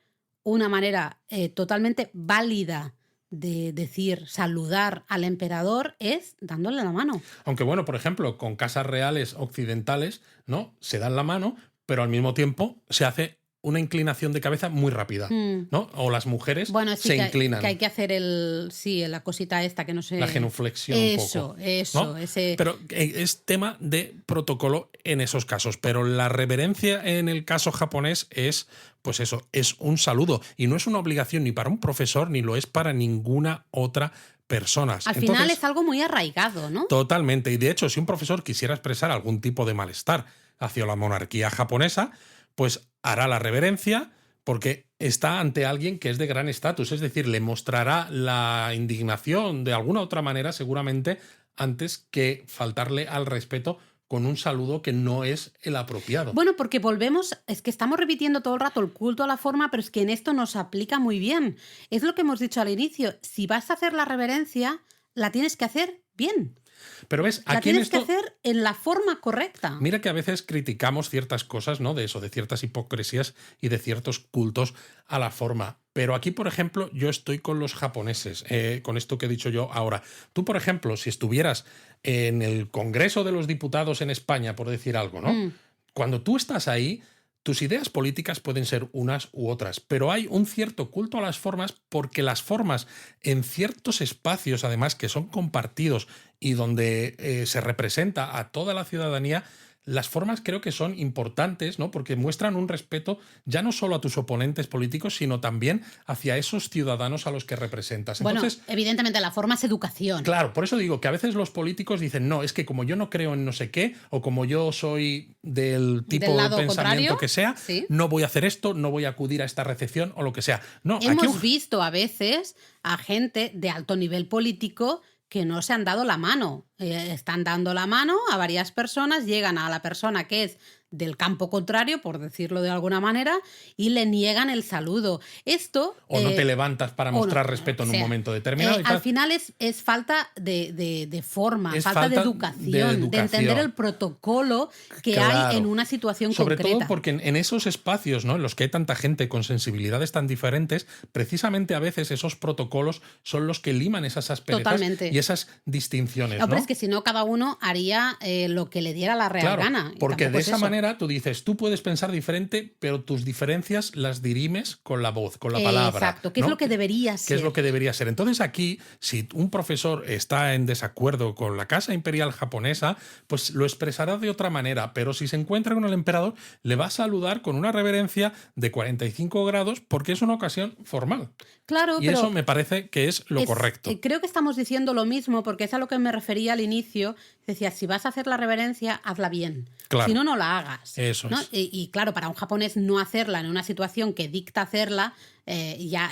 [SPEAKER 2] Una manera totalmente válida de decir saludar al emperador es dándole la mano.
[SPEAKER 1] Aunque bueno, por ejemplo, con casas reales occidentales, ¿no? Se dan la mano, pero al mismo tiempo se hace una inclinación de cabeza muy rápida, ¿no? O las mujeres se inclinan.
[SPEAKER 2] Que hay que hacer la cosita esta que no sé.
[SPEAKER 1] La genuflexión
[SPEAKER 2] eso,
[SPEAKER 1] un poco.
[SPEAKER 2] Eso,
[SPEAKER 1] ¿no?
[SPEAKER 2] ese.
[SPEAKER 1] Pero es tema de protocolo en esos casos. Pero la reverencia en el caso japonés es, pues eso, es un saludo. Y no es una obligación ni para un profesor ni lo es para ninguna otra persona.
[SPEAKER 2] Al final es algo muy arraigado, ¿no?
[SPEAKER 1] Totalmente. Y de hecho, si un profesor quisiera expresar algún tipo de malestar hacia la monarquía japonesa, pues hará la reverencia porque está ante alguien que es de gran estatus, es decir, le mostrará la indignación de alguna otra manera seguramente antes que faltarle al respeto con un saludo que no es el apropiado.
[SPEAKER 2] Bueno, porque volvemos, es que estamos repitiendo todo el rato el culto a la forma, pero es que en esto nos aplica muy bien. Es lo que hemos dicho al inicio, si vas a hacer la reverencia, la tienes que hacer bien.
[SPEAKER 1] Pero ves,
[SPEAKER 2] la
[SPEAKER 1] aquí
[SPEAKER 2] tienes
[SPEAKER 1] en esto,
[SPEAKER 2] que hacer en la forma correcta.
[SPEAKER 1] Mira que a veces criticamos ciertas cosas, ¿no? De eso, de ciertas hipocresías y de ciertos cultos a la forma. Pero aquí, por ejemplo, yo estoy con los japoneses, con esto que he dicho yo ahora. Tú, por ejemplo, si estuvieras en el Congreso de los Diputados en España, por decir algo, ¿no? Cuando tú estás ahí, tus ideas políticas pueden ser unas u otras, pero hay un cierto culto a las formas porque las formas en ciertos espacios, además, que son compartidos y donde se representa a toda la ciudadanía, las formas creo que son importantes, ¿no? Porque muestran un respeto ya no solo a tus oponentes políticos, sino también hacia esos ciudadanos a los que representas. Entonces,
[SPEAKER 2] bueno, evidentemente la forma es educación.
[SPEAKER 1] Claro, por eso digo que a veces los políticos dicen, no, es que como yo no creo en no sé qué, o como yo soy del tipo de pensamiento
[SPEAKER 2] contrario,
[SPEAKER 1] que sea,
[SPEAKER 2] sí.
[SPEAKER 1] no voy a hacer esto, no voy a acudir a esta recepción o lo que sea. No,
[SPEAKER 2] hemos visto a veces a gente de alto nivel político que no se han dado la mano. Están dando la mano a varias personas, llegan a la persona que es del campo contrario, por decirlo de alguna manera, y le niegan el saludo. Esto...
[SPEAKER 1] O no te levantas para mostrar respeto en un momento determinado.
[SPEAKER 2] Al final es falta de forma, falta de educación, de entender el protocolo que hay en una situación concreta.
[SPEAKER 1] Sobre todo porque en esos espacios, ¿no? En los que hay tanta gente con sensibilidades tan diferentes, precisamente a veces esos protocolos son los que liman esas asperezas y esas distinciones.
[SPEAKER 2] Hombre,
[SPEAKER 1] ¿no?
[SPEAKER 2] es que si no, cada uno haría lo que le diera la real gana.
[SPEAKER 1] Porque de esa manera tú dices, tú puedes pensar diferente, pero tus diferencias las dirimes con la voz, con la palabra.
[SPEAKER 2] Exacto, que
[SPEAKER 1] ¿no?
[SPEAKER 2] es lo que debería ser.
[SPEAKER 1] Que es lo que debería ser. Entonces aquí, si un profesor está en desacuerdo con la Casa Imperial japonesa, pues lo expresará de otra manera, pero si se encuentra con el emperador, le va a saludar con una reverencia de 45 grados porque es una ocasión formal.
[SPEAKER 2] Claro,
[SPEAKER 1] y
[SPEAKER 2] pero
[SPEAKER 1] eso me parece que es lo correcto.
[SPEAKER 2] Creo que estamos diciendo lo mismo porque es a lo que me refería al inicio. Decía, si vas a hacer la reverencia, hazla bien.
[SPEAKER 1] Claro.
[SPEAKER 2] Si no, no la hagas.
[SPEAKER 1] Eso
[SPEAKER 2] ¿no?
[SPEAKER 1] es.
[SPEAKER 2] Y claro, para un japonés no hacerla en una situación que dicta hacerla, ya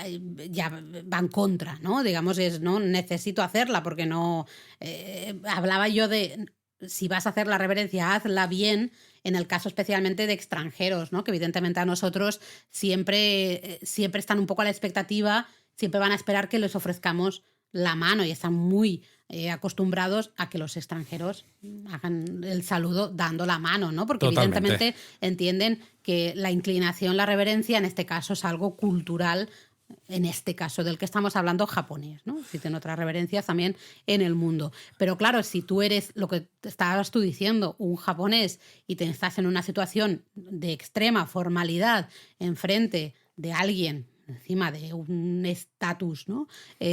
[SPEAKER 2] va en contra, ¿no? Digamos, no necesito hacerla porque no... hablaba yo de, si vas a hacer la reverencia, hazla bien, en el caso especialmente de extranjeros, ¿no? Que evidentemente a nosotros siempre están un poco a la expectativa, siempre van a esperar que les ofrezcamos la mano y están muy acostumbrados a que los extranjeros hagan el saludo dando la mano, ¿no? Porque
[SPEAKER 1] Totalmente.
[SPEAKER 2] evidentemente entienden que la inclinación, la reverencia, en este caso es algo cultural, en este caso del que estamos hablando, japonés, ¿no? Existen otras reverencias también en el mundo. Pero claro, si tú eres, lo que estabas tú diciendo, un japonés y te estás en una situación de extrema formalidad enfrente de alguien, encima de un estatus, ¿no?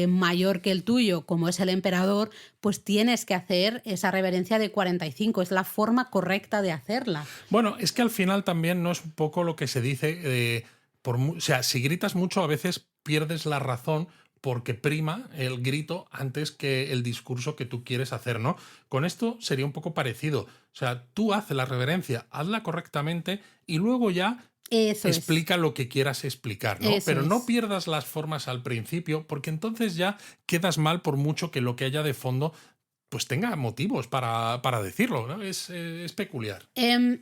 [SPEAKER 2] Mayor que el tuyo, como es el emperador, pues tienes que hacer esa reverencia de 45. Es la forma correcta de hacerla.
[SPEAKER 1] Bueno, es que al final también no es un poco lo que se dice, o sea, si gritas mucho a veces pierdes la razón porque prima el grito antes que el discurso que tú quieres hacer, ¿no? Con esto sería un poco parecido. O sea, tú haces la reverencia, hazla correctamente y luego ya
[SPEAKER 2] Eso
[SPEAKER 1] explica lo que quieras explicar, ¿no?
[SPEAKER 2] Eso
[SPEAKER 1] Pero no
[SPEAKER 2] es.
[SPEAKER 1] pierdas las formas al principio, porque entonces ya quedas mal por mucho que lo que haya de fondo pues tenga motivos para decirlo, ¿no? Es peculiar.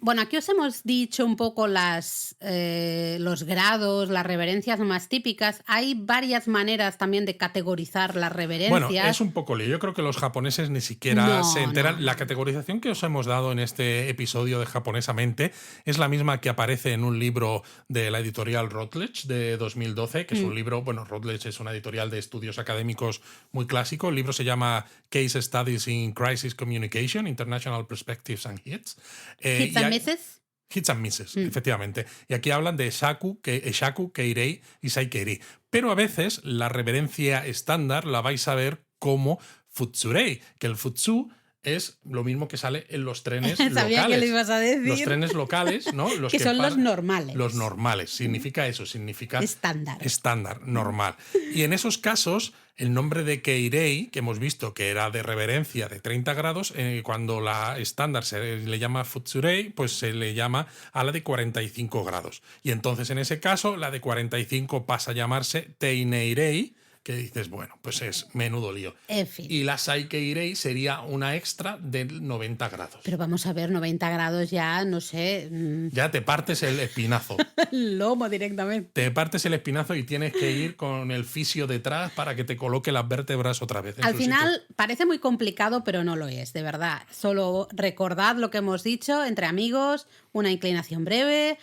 [SPEAKER 2] Bueno, aquí os hemos dicho un poco los grados, las reverencias más típicas. Hay varias maneras también de categorizar las
[SPEAKER 1] Bueno,
[SPEAKER 2] reverencias.
[SPEAKER 1] es un poco lío. Yo creo que los japoneses ni siquiera
[SPEAKER 2] No,
[SPEAKER 1] se enteran.
[SPEAKER 2] no,
[SPEAKER 1] La
[SPEAKER 2] no.
[SPEAKER 1] categorización que os hemos dado en este episodio de Japonesamente es la misma que aparece en un libro de la editorial Routledge de 2012, que es un libro, bueno, Routledge es una editorial de estudios académicos muy clásico. El libro se llama Case Studies in Crisis Communication, International Perspectives and Hits.
[SPEAKER 2] Hits and misses.
[SPEAKER 1] Hits and misses, efectivamente. Y aquí hablan de Shaku, Keirei y Saikeri. Pero a veces la reverencia estándar la vais a ver como Futsurei, que el Futsu es lo mismo que sale en los trenes
[SPEAKER 2] Sabía
[SPEAKER 1] locales.
[SPEAKER 2] que lo ibas a decir.
[SPEAKER 1] Los trenes locales, ¿no? Los
[SPEAKER 2] que son los
[SPEAKER 1] paran.
[SPEAKER 2] normales.
[SPEAKER 1] Los normales. Significa eso, significa estándar, normal. Y en esos casos, el nombre de Keirei, que hemos visto que era de reverencia de 30 grados, cuando la estándar se le llama Futsurei, pues se le llama a la de 45 grados. Y entonces, en ese caso, la de 45 pasa a llamarse Teineirei, que dices, bueno, pues es menudo lío.
[SPEAKER 2] En fin.
[SPEAKER 1] Y la Saikeirei sería una extra de 90 grados.
[SPEAKER 2] Pero vamos a ver, 90 grados ya, no sé.
[SPEAKER 1] Ya te partes el espinazo.
[SPEAKER 2] El lomo directamente.
[SPEAKER 1] Te partes el espinazo y tienes que ir con el fisio detrás para que te coloque las vértebras otra vez.
[SPEAKER 2] Al final parece muy complicado, pero no lo es, de verdad. Solo recordad lo que hemos dicho, entre amigos, una inclinación breve,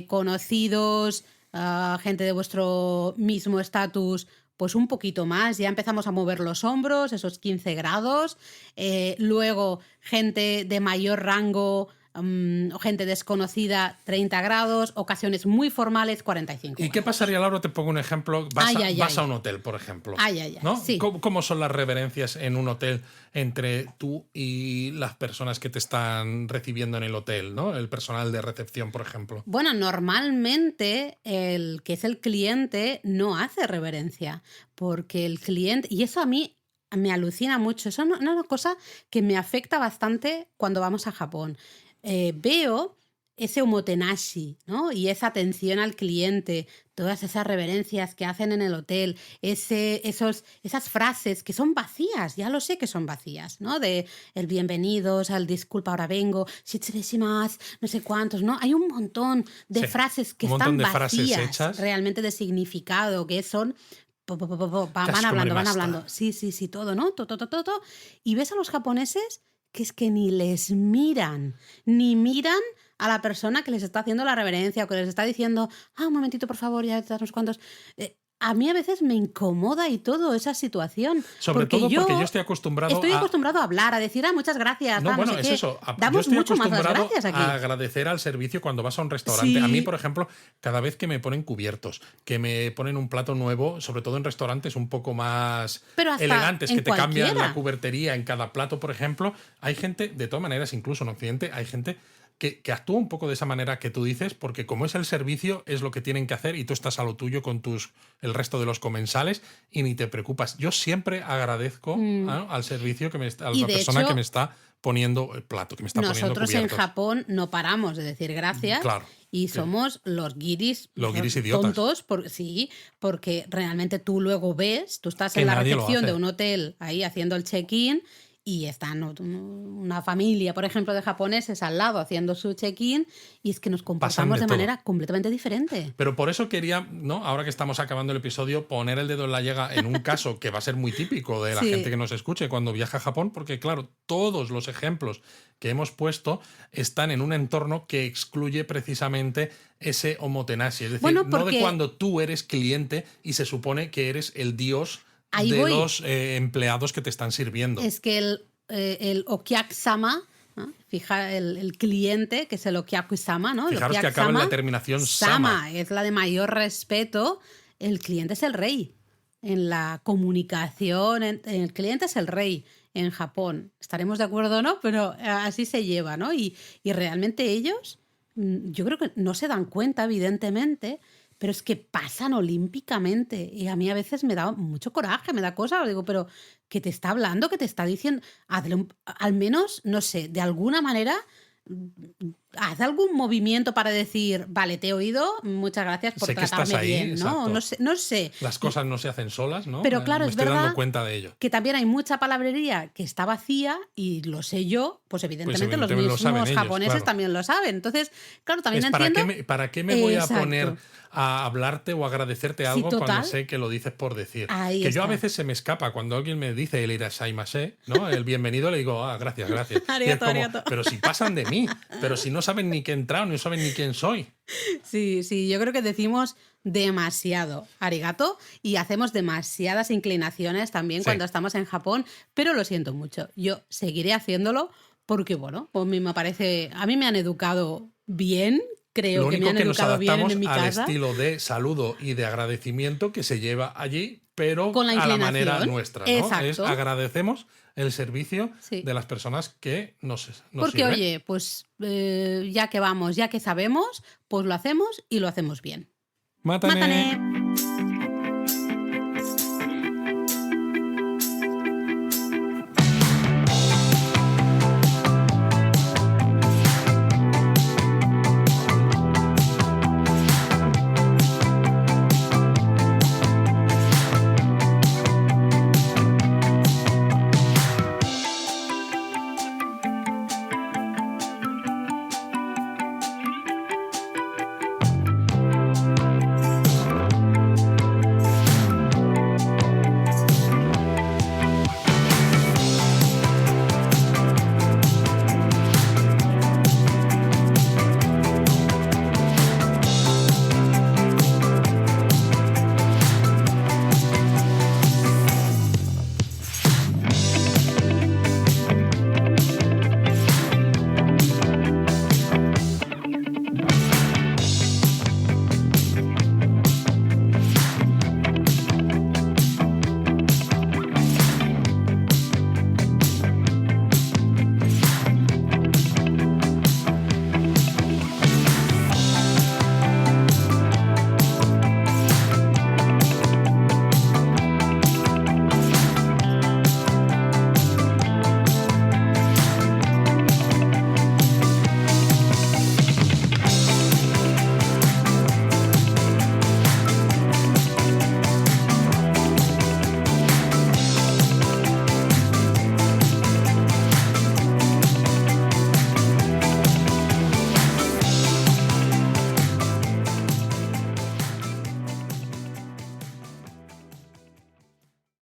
[SPEAKER 2] conocidos, gente de vuestro mismo estatus, pues un poquito más, ya empezamos a mover los hombros, esos 15 grados, luego gente de mayor rango o gente desconocida, 30 grados, ocasiones muy formales, 45 grados.
[SPEAKER 1] ¿Y qué pasaría, Laura? Te pongo un ejemplo. Vas a un hotel, por ejemplo. ¿No?
[SPEAKER 2] Sí.
[SPEAKER 1] ¿Cómo son las reverencias en un hotel entre tú y las personas que te están recibiendo en el hotel, ¿no? El personal de recepción, por ejemplo.
[SPEAKER 2] Bueno, normalmente el que es el cliente no hace reverencia, porque el cliente, y eso a mí me alucina mucho, eso es una cosa que me afecta bastante cuando vamos a Japón. Veo ese omotenashi, ¿no? Y esa atención al cliente, todas esas reverencias que hacen en el hotel, esas frases que son vacías, ya lo sé que son vacías, ¿no? De el bienvenidos, al disculpa, ahora vengo, shitsureshimasu, no sé cuántos, ¿no? Hay un montón de frases que están vacías, realmente de significado, que son van hablando. Sí, todo, ¿no? Todo. Y ves a los japoneses que es que ni les miran, ni miran a la persona que les está haciendo la reverencia o que les está diciendo, un momentito, por favor, ya te das unos cuantos. A mí a veces me incomoda y todo esa situación.
[SPEAKER 1] Sobre todo porque yo estoy acostumbrado
[SPEAKER 2] a hablar, a decir, muchas gracias.
[SPEAKER 1] No, bueno,
[SPEAKER 2] no sé
[SPEAKER 1] es
[SPEAKER 2] qué.
[SPEAKER 1] eso.
[SPEAKER 2] Damos
[SPEAKER 1] yo estoy
[SPEAKER 2] mucho más las
[SPEAKER 1] acostumbrado
[SPEAKER 2] gracias aquí.
[SPEAKER 1] a agradecer al servicio cuando vas a un restaurante.
[SPEAKER 2] Sí.
[SPEAKER 1] A mí, por ejemplo, cada vez que me ponen cubiertos, que me ponen un plato nuevo, sobre todo en restaurantes un poco más elegantes, que te cambian la cubertería en cada plato, por ejemplo, hay gente, de todas maneras, incluso en Occidente, hay gente que actúa un poco de esa manera que tú dices, porque como es el servicio, es lo que tienen que hacer y tú estás a lo tuyo con el resto de los comensales y ni te preocupas. Yo siempre agradezco al servicio, a la persona que me está poniendo el plato, que me está poniendo cubiertos.
[SPEAKER 2] Nosotros en Japón no paramos de decir gracias.
[SPEAKER 1] Claro.
[SPEAKER 2] Y somos los guiris
[SPEAKER 1] idiotas.
[SPEAKER 2] Tontos, porque realmente tú luego ves, tú estás en la recepción de un hotel ahí haciendo el check-in y están una familia, por ejemplo, de japoneses al lado haciendo su check-in y es que nos comportamos de manera completamente diferente.
[SPEAKER 1] Pero por eso quería, ¿no? Ahora que estamos acabando el episodio, poner el dedo en la llaga en un caso que va a ser muy típico de la gente que nos escuche cuando viaja a Japón, porque claro, todos los ejemplos que hemos puesto están en un entorno que excluye precisamente ese omotenashi, es decir, no de cuando tú eres cliente y se supone que eres el dios los empleados que te están sirviendo.
[SPEAKER 2] Es que el okiaku-sama, ¿no? Fija el cliente, que es el okiaku-sama, ¿no?
[SPEAKER 1] Fijaros que acaba en la terminación sama.
[SPEAKER 2] Es la de mayor respeto. el cliente es el rey. En la comunicación, el cliente es el rey en Japón. Estaremos de acuerdo o no, pero así se lleva, ¿no? Y realmente ellos, yo creo que no se dan cuenta, evidentemente, pero es que pasan olímpicamente. Y a mí a veces me da mucho coraje, me da cosa. Digo, pero que te está hablando, que te está diciendo, al menos, no sé, de alguna manera, haz algún movimiento para decir, vale, te he oído, muchas gracias por
[SPEAKER 1] Sé que estás
[SPEAKER 2] tratarme
[SPEAKER 1] ahí,
[SPEAKER 2] bien, ¿no?
[SPEAKER 1] exacto.
[SPEAKER 2] No sé.
[SPEAKER 1] Las cosas no se hacen solas, ¿no?
[SPEAKER 2] Pero claro,
[SPEAKER 1] Me
[SPEAKER 2] es
[SPEAKER 1] estoy dando
[SPEAKER 2] verdad
[SPEAKER 1] cuenta de ello.
[SPEAKER 2] que también hay mucha palabrería que está vacía y lo sé yo, pues evidentemente los
[SPEAKER 1] evidentemente lo saben
[SPEAKER 2] mismos
[SPEAKER 1] ellos,
[SPEAKER 2] japoneses
[SPEAKER 1] claro.
[SPEAKER 2] también lo saben. Entonces, claro, también
[SPEAKER 1] Es
[SPEAKER 2] entiendo.
[SPEAKER 1] para qué me voy a poner
[SPEAKER 2] Exacto.
[SPEAKER 1] a hablarte o agradecerte
[SPEAKER 2] Sí,
[SPEAKER 1] algo cuando
[SPEAKER 2] total.
[SPEAKER 1] sé que lo dices por decir.
[SPEAKER 2] Ahí
[SPEAKER 1] Que yo a
[SPEAKER 2] está.
[SPEAKER 1] veces se me escapa cuando alguien me dice el irashaimase, ¿no? El bienvenido, le digo, gracias, gracias. Y es
[SPEAKER 2] Arigato,
[SPEAKER 1] como,
[SPEAKER 2] arigato.
[SPEAKER 1] pero si pasan de mí, pero si no saben ni qué he entrado, no saben ni quién soy.
[SPEAKER 2] Sí, yo creo que decimos demasiado arigato y hacemos demasiadas inclinaciones también
[SPEAKER 1] Sí.
[SPEAKER 2] cuando estamos en Japón, pero lo siento mucho. Yo seguiré haciéndolo porque, bueno, pues me parece, a mí me han educado bien, creo
[SPEAKER 1] Lo
[SPEAKER 2] que me
[SPEAKER 1] único
[SPEAKER 2] han
[SPEAKER 1] que nos
[SPEAKER 2] educado bien
[SPEAKER 1] adaptamos
[SPEAKER 2] en mi
[SPEAKER 1] al
[SPEAKER 2] casa.
[SPEAKER 1] estilo de saludo y de agradecimiento que se lleva allí, pero
[SPEAKER 2] Con la
[SPEAKER 1] a la manera
[SPEAKER 2] inclinación.
[SPEAKER 1] nuestra, ¿no?
[SPEAKER 2] Exacto.
[SPEAKER 1] Es agradecemos el servicio
[SPEAKER 2] Sí.
[SPEAKER 1] de las personas que nos
[SPEAKER 2] Porque,
[SPEAKER 1] sirven.
[SPEAKER 2] oye, pues ya que vamos, ya que sabemos, pues lo hacemos y lo hacemos bien.
[SPEAKER 1] ¡Mátane!
[SPEAKER 2] ¡Mátane!